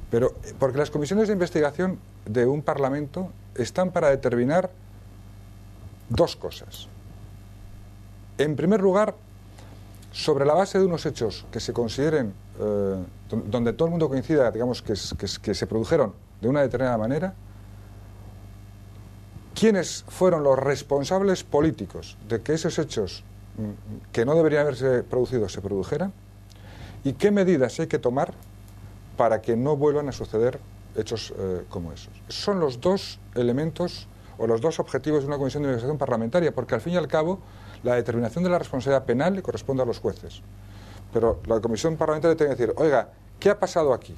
Pero porque las comisiones de investigación de un Parlamento están para determinar 2 cosas. En primer lugar, sobre la base de unos hechos que se consideren, donde todo el mundo coincida, digamos, que se produjeron de una determinada manera, ¿quiénes fueron los responsables políticos de que esos hechos que no deberían haberse producido se produjeran? ¿Y qué medidas hay que tomar para que no vuelvan a suceder hechos como esos? Son los 2 elementos o los 2 objetivos de una comisión de investigación parlamentaria, porque al fin y al cabo la determinación de la responsabilidad penal le corresponde a los jueces. Pero la comisión parlamentaria tiene que decir, oiga, ¿qué ha pasado aquí?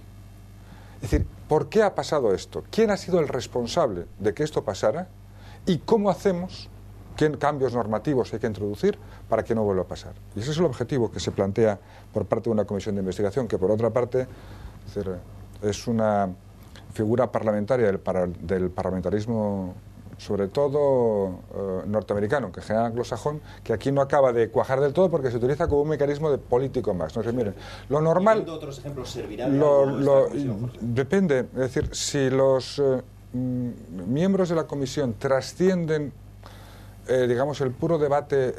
Es decir, ¿por qué ha pasado esto? ¿Quién ha sido el responsable de que esto pasara? ¿Y cómo hacemos? ¿Qué cambios normativos hay que introducir para que no vuelva a pasar? Y ese es el objetivo que se plantea por parte de una comisión de investigación, que por otra parte es una figura parlamentaria del parlamentarismo, sobre todo norteamericano, que en general anglosajón, que aquí no acaba de cuajar del todo porque se utiliza como un mecanismo de político más. No sé, miren, lo normal... ¿Otros ejemplos servirán de algo depende, es decir, si los miembros de la comisión trascienden, digamos, el puro debate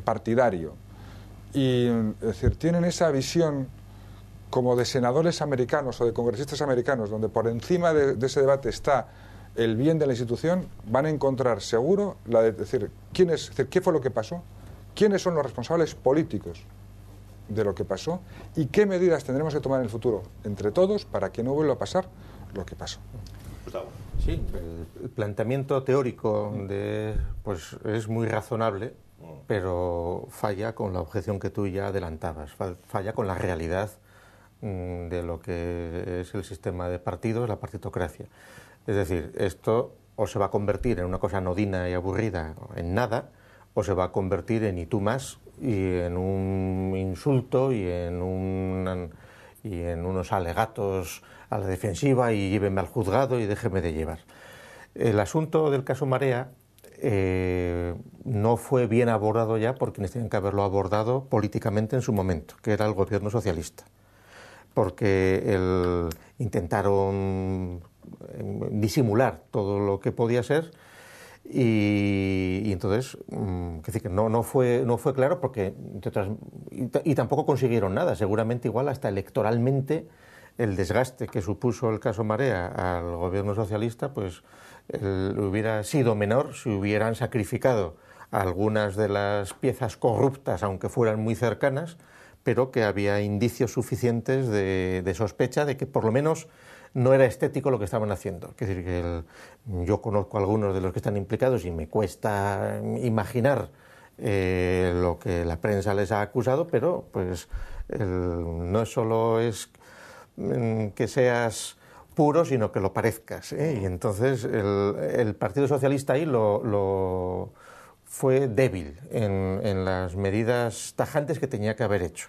partidario y, es decir, tienen esa visión como de senadores americanos o de congresistas americanos, donde por encima de ese debate está el bien de la institución, van a encontrar seguro decir, qué fue lo que pasó, quiénes son los responsables políticos de lo que pasó y qué medidas tendremos que tomar en el futuro entre todos para que no vuelva a pasar lo que pasó. Gustavo. Sí, el planteamiento teórico pues es muy razonable, pero falla con la objeción que tú ya adelantabas, falla con la realidad de lo que es el sistema de partidos, la partitocracia. Es decir, esto o se va a convertir en una cosa anodina y aburrida en nada, o se va a convertir en y tú más, y en un insulto y en unos alegatos a la defensiva y lléveme al juzgado y déjeme de llevar. El asunto del caso Marea no fue bien abordado ya por quienes tenían que haberlo abordado políticamente en su momento, que era el gobierno socialista, porque intentaron disimular todo lo que podía ser y entonces decir, que no fue claro porque y tampoco consiguieron nada, seguramente igual hasta electoralmente el desgaste que supuso el caso Marea al gobierno socialista pues hubiera sido menor si hubieran sacrificado algunas de las piezas corruptas, aunque fueran muy cercanas, pero que había indicios suficientes de sospecha de que por lo menos no era estético lo que estaban haciendo. Es decir, que yo conozco a algunos de los que están implicados y me cuesta imaginar lo que la prensa les ha acusado, pero pues no solo es que seas puro, sino que lo parezcas, ¿eh? Y entonces el Partido Socialista ahí fue débil en las medidas tajantes que tenía que haber hecho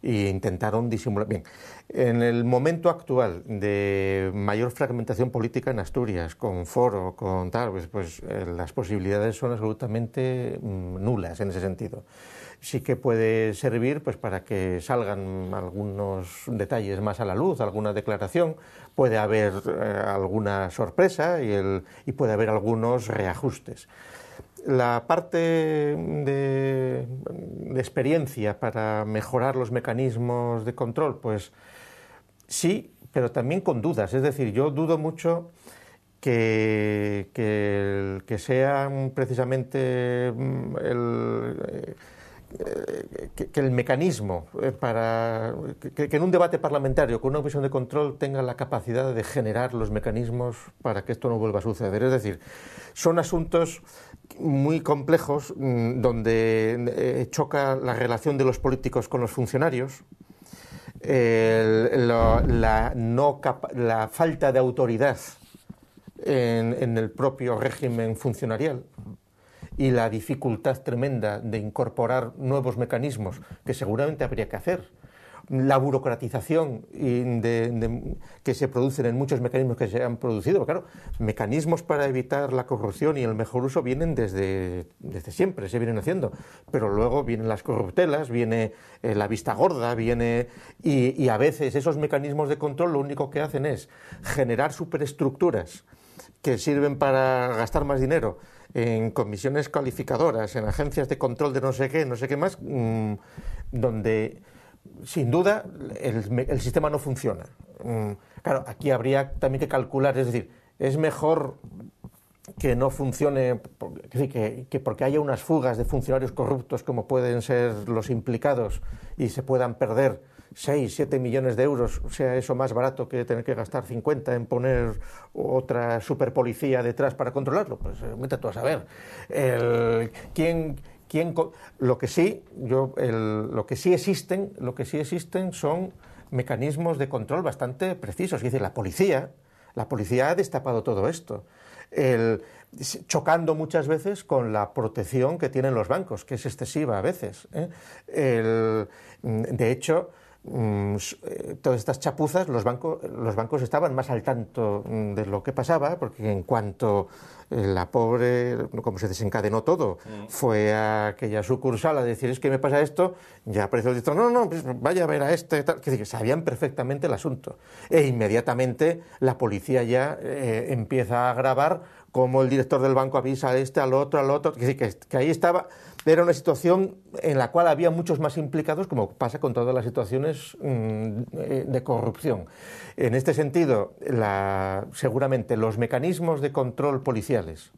e intentaron disimular. Bien, en el momento actual de mayor fragmentación política en Asturias, con foro, con tal, pues las posibilidades son absolutamente nulas en ese sentido. Sí que puede servir pues para que salgan algunos detalles más a la luz, alguna declaración, puede haber alguna sorpresa y puede haber algunos reajustes. La parte de experiencia para mejorar los mecanismos de control, pues sí, pero también con dudas. Es decir, yo dudo mucho que sean precisamente que el mecanismo para que en un debate parlamentario con una comisión de control tenga la capacidad de generar los mecanismos para que esto no vuelva a suceder. Es decir, son asuntos muy complejos donde choca la relación de los políticos con los funcionarios, la falta de autoridad en el propio régimen funcionarial y la dificultad tremenda de incorporar nuevos mecanismos que seguramente habría que hacer, la burocratización que se producen en muchos mecanismos que se han producido. Claro, mecanismos para evitar la corrupción y el mejor uso vienen desde siempre, se vienen haciendo, pero luego vienen las corruptelas, viene la vista gorda, y a veces esos mecanismos de control lo único que hacen es generar superestructuras que sirven para gastar más dinero en comisiones calificadoras, en agencias de control de no sé qué más, donde sin duda el sistema no funciona. Claro, aquí habría también que calcular, es decir, es mejor que no funcione, que porque haya unas fugas de funcionarios corruptos como pueden ser los implicados y se puedan perder 6, 7 millones de euros, sea eso más barato que tener que gastar 50 en poner otra superpolicía detrás para controlarlo. Pues vete tú a saber. Lo que sí existen son mecanismos de control bastante precisos. Es decir, la policía ha destapado todo esto, chocando muchas veces con la protección que tienen los bancos, que es excesiva a veces, ¿eh? De hecho, todas estas chapuzas, los bancos estaban más al tanto de lo que pasaba, porque en cuanto la pobre, como se desencadenó todo, fue a aquella sucursal a decir, es que me pasa esto, ya apareció el director, no, pues vaya a ver a este, tal, que sabían perfectamente el asunto, e inmediatamente la policía ya empieza a grabar cómo el director del banco avisa a este, al otro, que ahí estaba. Era una situación en la cual había muchos más implicados, como pasa con todas las situaciones de corrupción. En este sentido, seguramente los mecanismos de control policiales,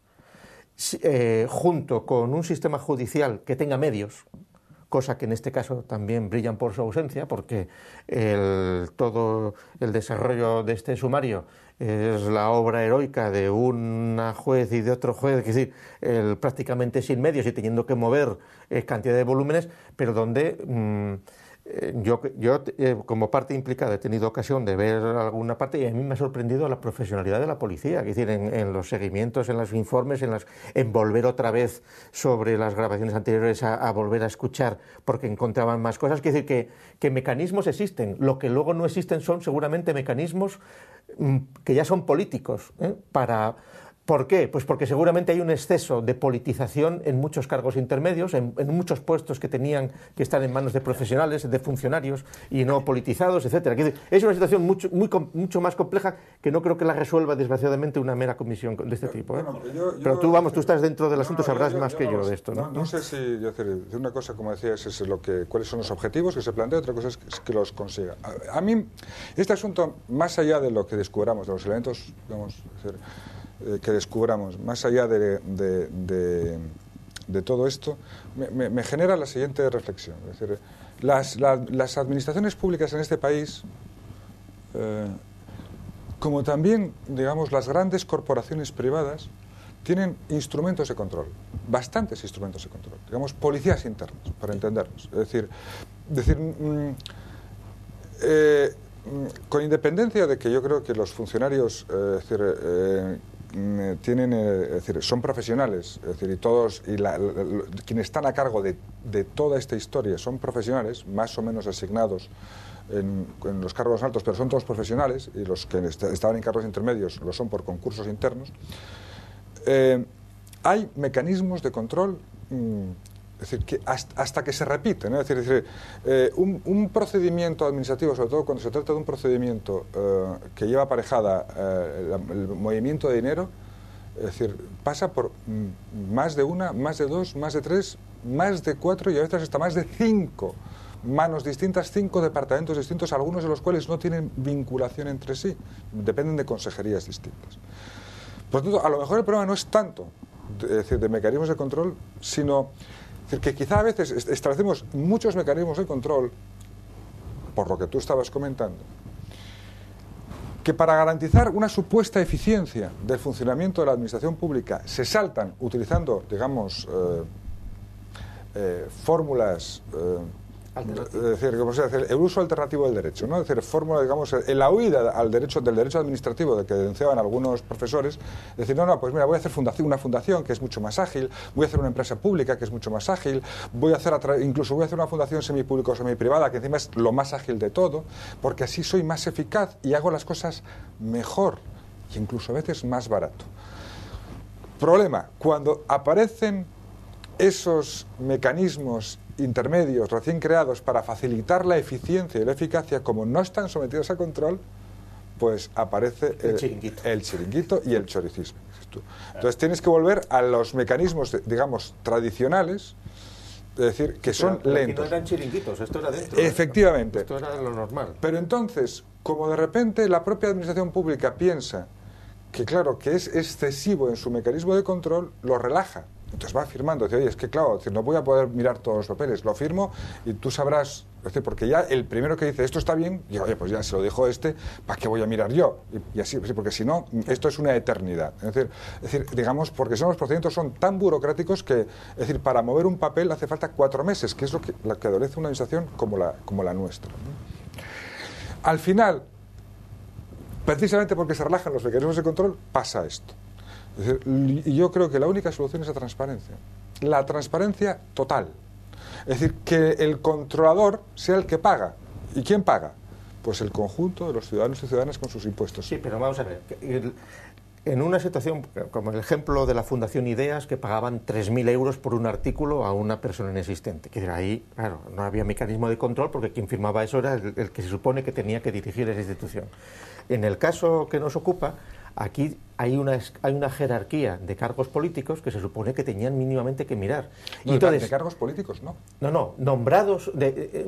junto con un sistema judicial que tenga medios, cosa que en este caso también brillan por su ausencia, porque todo el desarrollo de este sumario es la obra heroica de una juez y de otro juez, es decir, prácticamente sin medios y teniendo que mover cantidad de volúmenes, pero donde Yo como parte implicada he tenido ocasión de ver alguna parte y a mí me ha sorprendido la profesionalidad de la policía, es decir, en los seguimientos, en los informes, en volver otra vez sobre las grabaciones anteriores a volver a escuchar porque encontraban más cosas. Es decir, que mecanismos existen, lo que luego no existen son seguramente mecanismos que ya son políticos, ¿Por qué? Pues porque seguramente hay un exceso de politización en muchos cargos intermedios, en muchos puestos que tenían que estar en manos de profesionales, de funcionarios y no politizados, etcétera. Es una situación mucho más compleja que no creo que la resuelva desgraciadamente una mera comisión de este tipo. Bueno, pero tú estás dentro del asunto, sabrás más que yo de esto. No sé si una cosa, como decías, es cuáles son los objetivos que se plantea, otra cosa es que los consiga. A mí, este asunto, más allá de lo que descubramos, de los elementos, que descubramos, más allá de todo esto, me genera la siguiente reflexión. Es decir, las administraciones públicas en este país, como también, digamos, las grandes corporaciones privadas, tienen instrumentos de control, bastantes instrumentos de control, digamos, policías internas, para entendernos. Es decir, con independencia de que yo creo que los funcionarios son profesionales, es decir, quienes están a cargo de toda esta historia son profesionales, más o menos asignados en los cargos altos, pero son todos profesionales, y los que estaban en cargos intermedios lo son por concursos internos. Hay mecanismos de control, es decir, que hasta que se repiten, ¿no? Es decir, un procedimiento administrativo, sobre todo cuando se trata de un procedimiento que lleva aparejada el movimiento de dinero, es decir, pasa por más de una, más de dos, más de tres, más de cuatro y a veces hasta más de 5 manos distintas, 5 departamentos distintos, algunos de los cuales no tienen vinculación entre sí, dependen de consejerías distintas. Por lo tanto, a lo mejor el problema no es tanto de mecanismos de control, sino que quizá a veces establecemos muchos mecanismos de control, por lo que tú estabas comentando, que para garantizar una supuesta eficiencia del funcionamiento de la administración pública se saltan utilizando, digamos, fórmulas, es decir, el uso alternativo del derecho, ¿no? Es decir, fórmula, digamos, en la huida del derecho administrativo de que denunciaban algunos profesores, decir, no, pues mira, voy a hacer una fundación que es mucho más ágil, voy a hacer una empresa pública que es mucho más ágil, incluso voy a hacer una fundación semipública o semiprivada que encima es lo más ágil de todo, porque así soy más eficaz y hago las cosas mejor e incluso a veces más barato. Problema, cuando aparecen esos mecanismos intermedios recién creados para facilitar la eficiencia y la eficacia, como no están sometidos a control, pues aparece el chiringuito y el choricismo. Entonces tienes que volver a los mecanismos, digamos, tradicionales, es decir, que son lentos. No eran chiringuitos, esto era dentro. Efectivamente. Esto era lo normal. Pero entonces, como de repente la propia administración pública piensa que, claro, que es excesivo en su mecanismo de control, lo relaja. Entonces va firmando, dice, oye, es que claro, no voy a poder mirar todos los papeles, lo firmo y tú sabrás, porque ya el primero que dice esto está bien, digo, oye, pues ya se lo dijo ¿para qué voy a mirar yo? Y así, porque si no, esto es una eternidad. Es decir, digamos, porque los procedimientos son tan burocráticos que, es decir, para mover un papel hace falta 4 meses, que es lo que adolece una administración como la nuestra, ¿no? Al final, precisamente porque se relajan los mecanismos de control, pasa esto. Es decir, y yo creo que la única solución es la transparencia total. Es decir, que el controlador sea el que paga. ¿Y quién paga? Pues el conjunto de los ciudadanos y ciudadanas con sus impuestos. Sí, pero vamos a ver, en una situación como el ejemplo de la Fundación Ideas, que pagaban 3.000 euros por un artículo a una persona inexistente, que ahí, claro, no había mecanismo de control porque quien firmaba eso era el que se supone que tenía que dirigir esa institución. En el caso que nos ocupa, aquí hay una jerarquía de cargos políticos que se supone que tenían mínimamente que mirar. No, entonces, de cargos políticos, no. No, nombrados,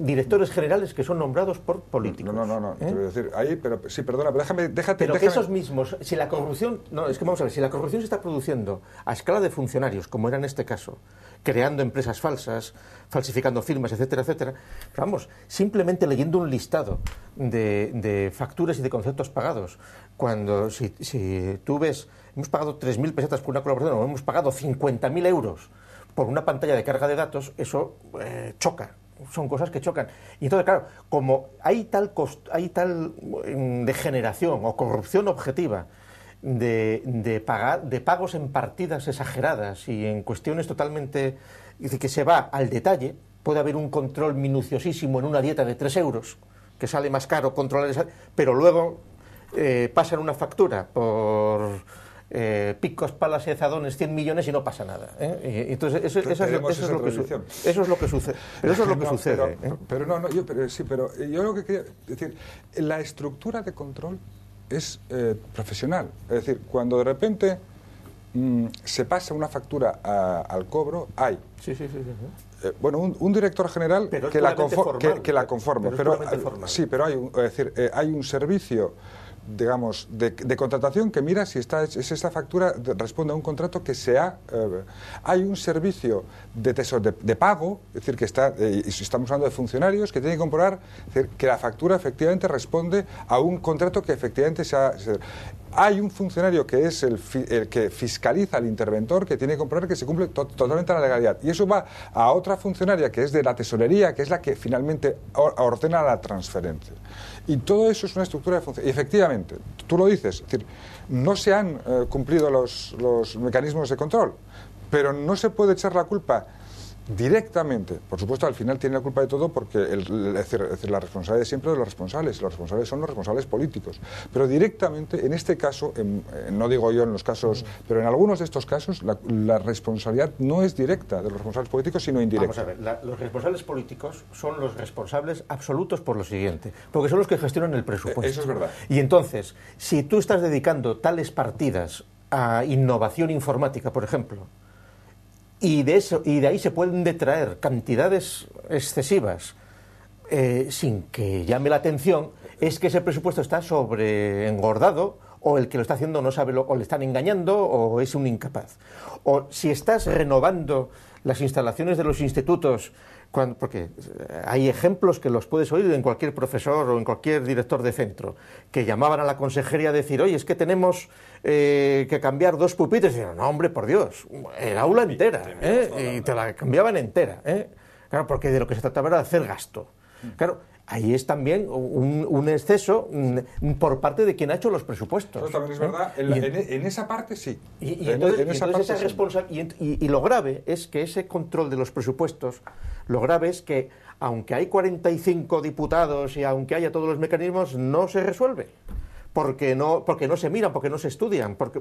directores generales que son nombrados por políticos. No. Quiero decir, ahí, pero sí, perdona, pero déjate. Que esos mismos, si la corrupción, es que vamos a ver, si la corrupción se está produciendo a escala de funcionarios, como era en este caso, creando empresas falsas, falsificando firmas, etcétera, etcétera, pero vamos, simplemente leyendo un listado de facturas y de conceptos pagados, cuando si tú ves, hemos pagado 3.000 pesetas por una colaboración, o hemos pagado 50.000 euros por una pantalla de carga de datos, eso choca. son cosas que chocan. Y entonces, claro, como hay tal degeneración o corrupción objetiva de pagos en partidas exageradas y en cuestiones totalmente, es decir, que se va al detalle, puede haber un control minuciosísimo en una dieta de 3 euros, que sale más caro controlar esa, pero luego pasan una factura por picos, palas y azadones 100 millones y no pasa nada. Y entonces eso es lo que sucede. Pero eso es lo que sucede. Pero yo lo que quería decir, la estructura de control es profesional. Es decir, cuando de repente se pasa una factura al cobro, hay. Sí. Bueno, un director general que la conforme. Pero hay un servicio, digamos, de contratación que mira si esta factura responde a un contrato que hay un servicio de pago, es decir, que y si estamos hablando de funcionarios, que tiene que comprobar, es decir, que la factura efectivamente responde a un contrato que efectivamente hay un funcionario que es el que fiscaliza al interventor, que tiene que comprobar que se cumple totalmente la legalidad. Y eso va a otra funcionaria que es de la tesorería, que es la que finalmente ordena la transferencia. Y todo eso es una estructura de función. Y efectivamente, tú lo dices, es decir, no se han cumplido los mecanismos de control, pero no se puede echar la culpa directamente. Por supuesto, al final tiene la culpa de todo porque es decir, la responsabilidad es siempre de los responsables son los responsables políticos. Pero directamente, en este caso, no digo yo en los casos, pero en algunos de estos casos, la responsabilidad no es directa de los responsables políticos, sino indirecta. Vamos a ver, los responsables políticos son los responsables absolutos por lo siguiente, porque son los que gestionan el presupuesto. Eso es verdad. Y entonces, si tú estás dedicando tales partidas a innovación informática, por ejemplo, y de ahí se pueden detraer cantidades excesivas sin que llame la atención, es que ese presupuesto está sobreengordado, o el que lo está haciendo no sabe o le están engañando, o es un incapaz. O si estás renovando las instalaciones de los institutos, porque hay ejemplos que los puedes oír en cualquier profesor o en cualquier director de centro, que llamaban a la consejería a decir, oye, es que tenemos que cambiar 2 pupitres. Y dijeron, no, hombre, por Dios, el aula entera, y te la cambiaban entera. Claro, porque de lo que se trataba era de hacer gasto. Claro, ahí es también un exceso por parte de quien ha hecho los presupuestos. Eso también es verdad. En esa parte sí. Y lo grave es que ese control de los presupuestos, lo grave es que, aunque hay 45 diputados y aunque haya todos los mecanismos, no se resuelve. Porque no se miran, porque no se estudian, porque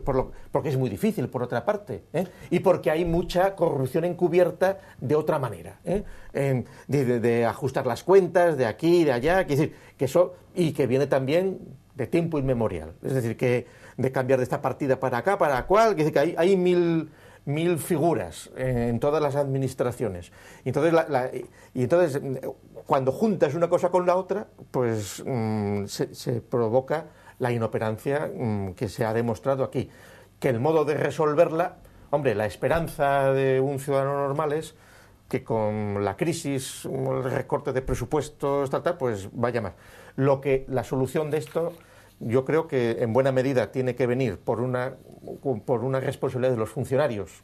es muy difícil, por otra parte, y porque hay mucha corrupción encubierta de otra manera, de ajustar las cuentas de aquí y de allá, y que viene también de tiempo inmemorial, es decir, que de cambiar de esta partida para acá, para cual, que hay mil figuras en todas las administraciones. Y entonces, cuando juntas una cosa con la otra, pues se provoca la inoperancia que se ha demostrado aquí. Que el modo de resolverla, hombre, la esperanza de un ciudadano normal es que con la crisis, el recorte de presupuestos, pues vaya más. La solución de esto, yo creo que en buena medida tiene que venir por una responsabilidad de los funcionarios,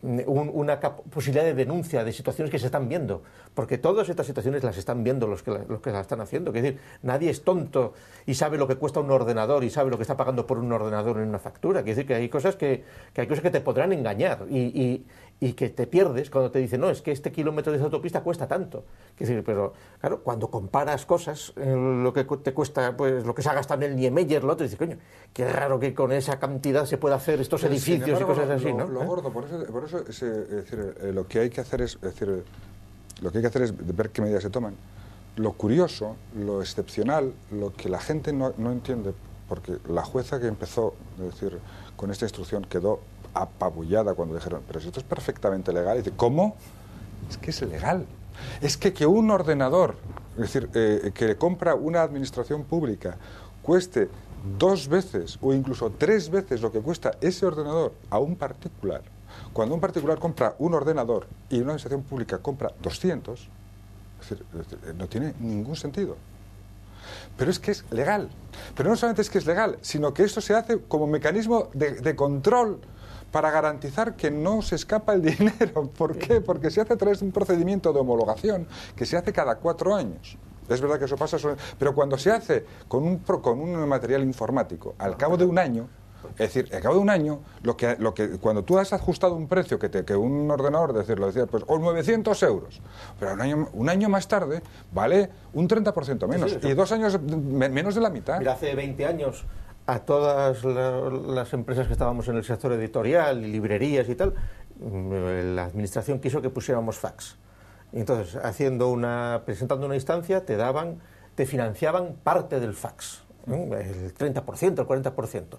una posibilidad de denuncia de situaciones que se están viendo, porque todas estas situaciones las están viendo los que las están haciendo. Es decir, nadie es tonto y sabe lo que cuesta un ordenador y sabe lo que está pagando por un ordenador en una factura. Quiere decir que hay cosas que te podrán engañar y que te pierdes cuando te dicen, no, es que este kilómetro de esa autopista cuesta tanto. Quiere decir, pero claro, cuando comparas cosas, lo que te cuesta, pues lo que se ha gastado en el Niemeyer, lo otro, dices, coño, qué raro que con esa cantidad se pueda hacer estos edificios y cosas así, ¿no? Lo gordo, por eso es decir, lo que hay que hacer es ver qué medidas se toman. Lo curioso, lo excepcional, lo que la gente no entiende, porque la jueza que empezó, es decir, con esta instrucción quedó apabullada cuando dijeron, pero esto es perfectamente legal. Y dice, ¿cómo? Es que es legal. Es que un ordenador, es decir, que compra una administración pública, cueste 2 veces o incluso 3 veces lo que cuesta ese ordenador a un particular, cuando un particular compra un ordenador y una administración pública compra 200, es decir, no tiene ningún sentido. Pero es que es legal. Pero no solamente es que es legal, sino que esto se hace como mecanismo de control para garantizar que no se escapa el dinero. ¿Por qué? Porque se hace a través de un procedimiento de homologación que se hace cada 4 años. Es verdad que eso pasa, pero cuando se hace con un material informático, al cabo de un año, es decir, al cabo de un año, cuando tú has ajustado un precio que un ordenador, decía, pues, o 900 euros, pero un año más tarde vale un 30% menos, y 2 años menos de la mitad. Mira, hace 20 años a todas las empresas que estábamos en el sector editorial, y librerías y tal, la administración quiso que pusiéramos fax. Y entonces, presentando una instancia, te financiaban parte del fax, el 30%, el 40%.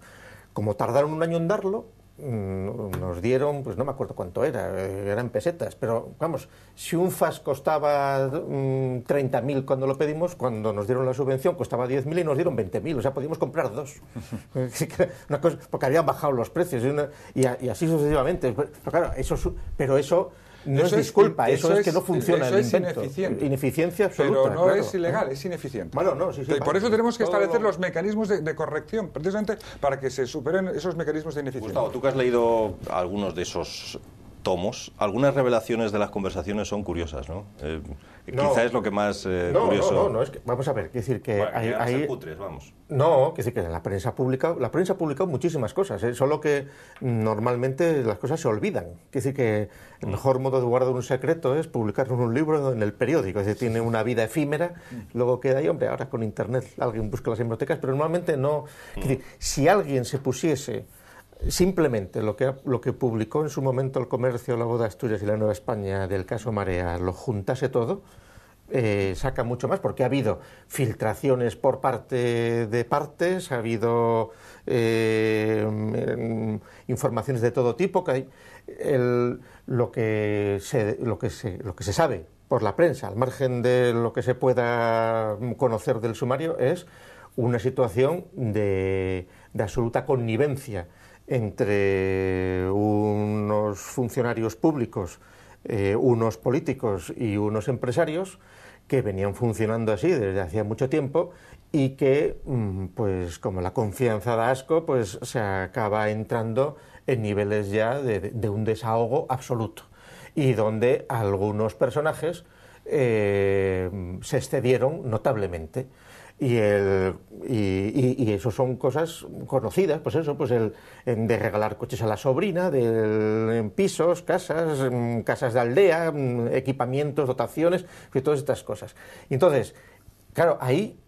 Como tardaron un año en darlo, nos dieron, pues no me acuerdo cuánto eran pesetas, pero vamos, si un fax costaba 30.000 cuando lo pedimos, cuando nos dieron la subvención costaba 10.000 y nos dieron 20.000, o sea, podíamos comprar 2. Una cosa, porque habían bajado los precios y así sucesivamente. Pero eso no es disculpa, eso es que no funciona el invento. Ineficiencia absoluta. Pero no es ilegal, es ineficiente. Bueno, no, sí, por eso tenemos que establecer los mecanismos de corrección, precisamente para que se superen esos mecanismos de ineficiencia. Gustavo, tú que has leído algunos de esos tomos, algunas revelaciones de las conversaciones son curiosas, ¿no? Quizá es lo que más curioso... No, es que, vamos a ver, quiere decir que hay putres, vamos. No, quiere decir que la prensa ha publicado muchísimas cosas, solo que normalmente las cosas se olvidan. Quiere decir que el mejor modo de guardar un secreto es publicarlo en un libro, en el periódico, es decir, tiene una vida efímera, luego queda ahí, hombre, ahora con internet alguien busca las bibliotecas, pero normalmente no. Quiere decir, si alguien se pusiese simplemente lo que publicó en su momento El Comercio, La Voz de Asturias y La Nueva España del caso Marea, lo juntase todo, saca mucho más, porque ha habido filtraciones por parte de partes, ha habido informaciones de todo tipo, que hay lo que se sabe por la prensa, al margen de lo que se pueda conocer del sumario, es una situación de absoluta connivencia entre unos funcionarios públicos, unos políticos y unos empresarios que venían funcionando así desde hacía mucho tiempo y que, pues como la confianza da asco, pues se acaba entrando en niveles ya de un desahogo absoluto y donde algunos personajes se excedieron notablemente. Y eso son cosas conocidas, pues eso, pues de regalar coches a la sobrina, de pisos, casas de aldea, equipamientos, dotaciones, todas estas cosas. Y entonces, claro, ahí,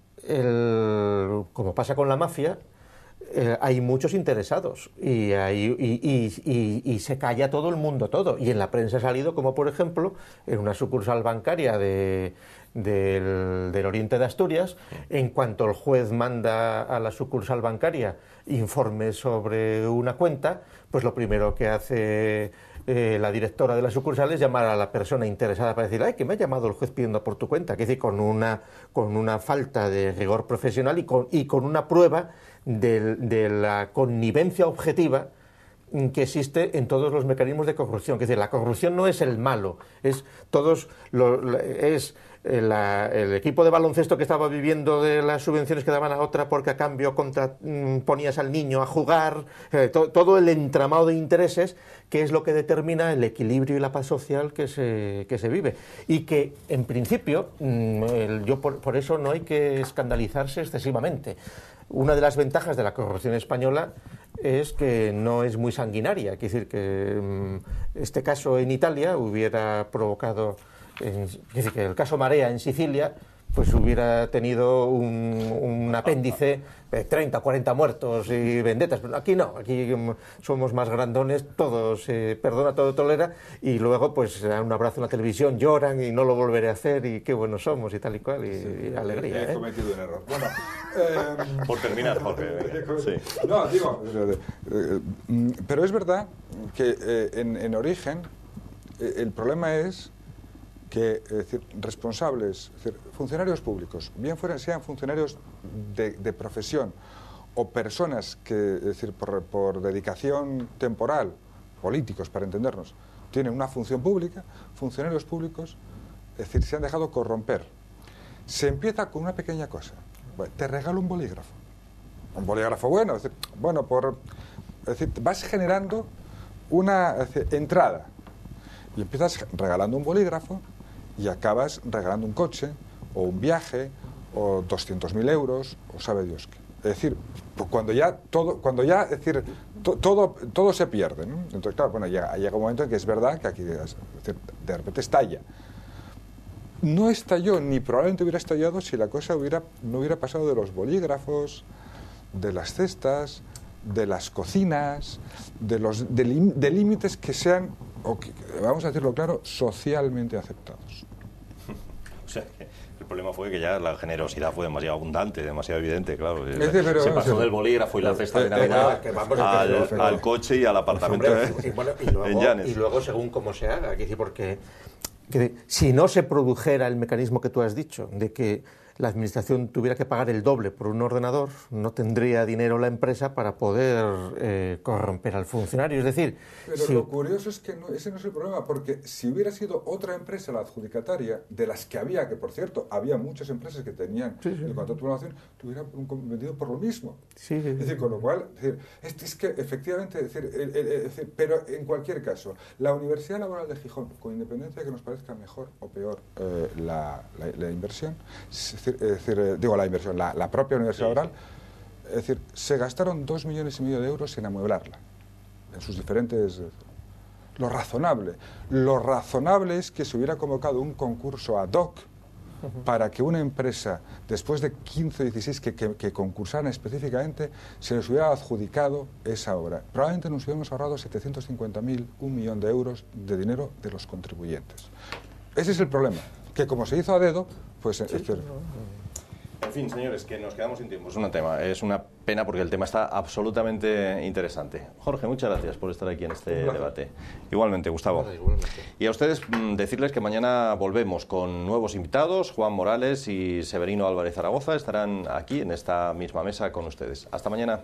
como pasa con la mafia, hay muchos interesados y se calla todo el mundo todo. Y en la prensa ha salido, como por ejemplo, en una sucursal bancaria del Oriente de Asturias, en cuanto el juez manda a la sucursal bancaria informes sobre una cuenta, pues lo primero que hace la directora de la sucursal es llamar a la persona interesada para decir, ay, que me ha llamado el juez pidiendo por tu cuenta, que es decir, con una falta de rigor profesional y con una prueba de la connivencia objetiva que existe en todos los mecanismos de corrupción. Es decir, la corrupción no es el malo, es el equipo de baloncesto que estaba viviendo de las subvenciones que daban a otra porque a cambio ponías al niño a jugar, todo el entramado de intereses que es lo que determina el equilibrio y la paz social que se vive. Y que, en principio, por eso no hay que escandalizarse excesivamente. Una de las ventajas de la corrupción española es que no es muy sanguinaria. Quiere decir que este caso en Italia hubiera provocado... Es decir, que el caso Marea en Sicilia pues hubiera tenido un apéndice de 30, 40 muertos y vendetas. Pero aquí no, aquí somos más grandones, todo se perdona, todo tolera, y luego pues dan un abrazo en la televisión, lloran y no lo volveré a hacer y qué buenos somos y tal y cual, y alegría. He cometido un error. Bueno, por terminar, Jorge. Sí. No, digo, pero es verdad que en origen el problema es que, es decir, responsables, es decir, funcionarios públicos, bien sean funcionarios de profesión o personas que, es decir, por dedicación temporal, políticos para entendernos, tienen una función pública, funcionarios públicos, es decir, se han dejado corromper. Se empieza con una pequeña cosa, te regalo un bolígrafo bueno, es decir, vas generando una entrada y empiezas regalando un bolígrafo y acabas regalando un coche o un viaje o 200.000 euros o sabe Dios qué. Es decir, cuando ya es decir, todo se pierde, ¿no? Entonces, claro, bueno, llega un momento en que es verdad que aquí es decir, de repente estalla. No estalló, ni probablemente hubiera estallado si la cosa no hubiera pasado de los bolígrafos, de las cestas, de las cocinas, de límites que sean, o que, vamos a decirlo claro, socialmente aceptados. O sea, el problema fue que ya la generosidad fue demasiado abundante, demasiado evidente, claro. Pero, se pasó del bolígrafo y la cesta de Navidad al coche y al apartamento en Llanes. Y luego según cómo se haga, es decir, porque si no se produjera el mecanismo que tú has dicho, de que la administración tuviera que pagar el doble por un ordenador, no tendría dinero la empresa para poder corromper al funcionario. Es decir, pero lo curioso es que ese no es el problema, porque si hubiera sido otra empresa la adjudicataria, de las que había, que por cierto, había muchas empresas que tenían el contrato de colaboración, te hubieran vendido por lo mismo. Es decir, con lo cual, es que efectivamente, pero en cualquier caso, la Universidad Laboral de Gijón, con independencia de que nos parezca mejor o peor la inversión, la propia Universidad Laboral, es decir, se gastaron 2,5 millones de euros en amueblarla, en sus diferentes... Lo razonable es que se hubiera convocado un concurso ad hoc para que una empresa, después de 15 o 16 que concursaran específicamente, se les hubiera adjudicado esa obra. Probablemente nos hubiéramos ahorrado 750.000, 1 millón de euros de dinero de los contribuyentes. Ese es el problema, que como se hizo a dedo, pues... En fin, señores, que nos quedamos sin tiempo. Es una pena porque el tema está absolutamente interesante. Jorge, muchas gracias por estar aquí en este debate. Igualmente, Gustavo. Igualmente. Y a ustedes decirles que mañana volvemos con nuevos invitados. Juan Morales y Severino Álvarez Zaragoza estarán aquí en esta misma mesa con ustedes. Hasta mañana.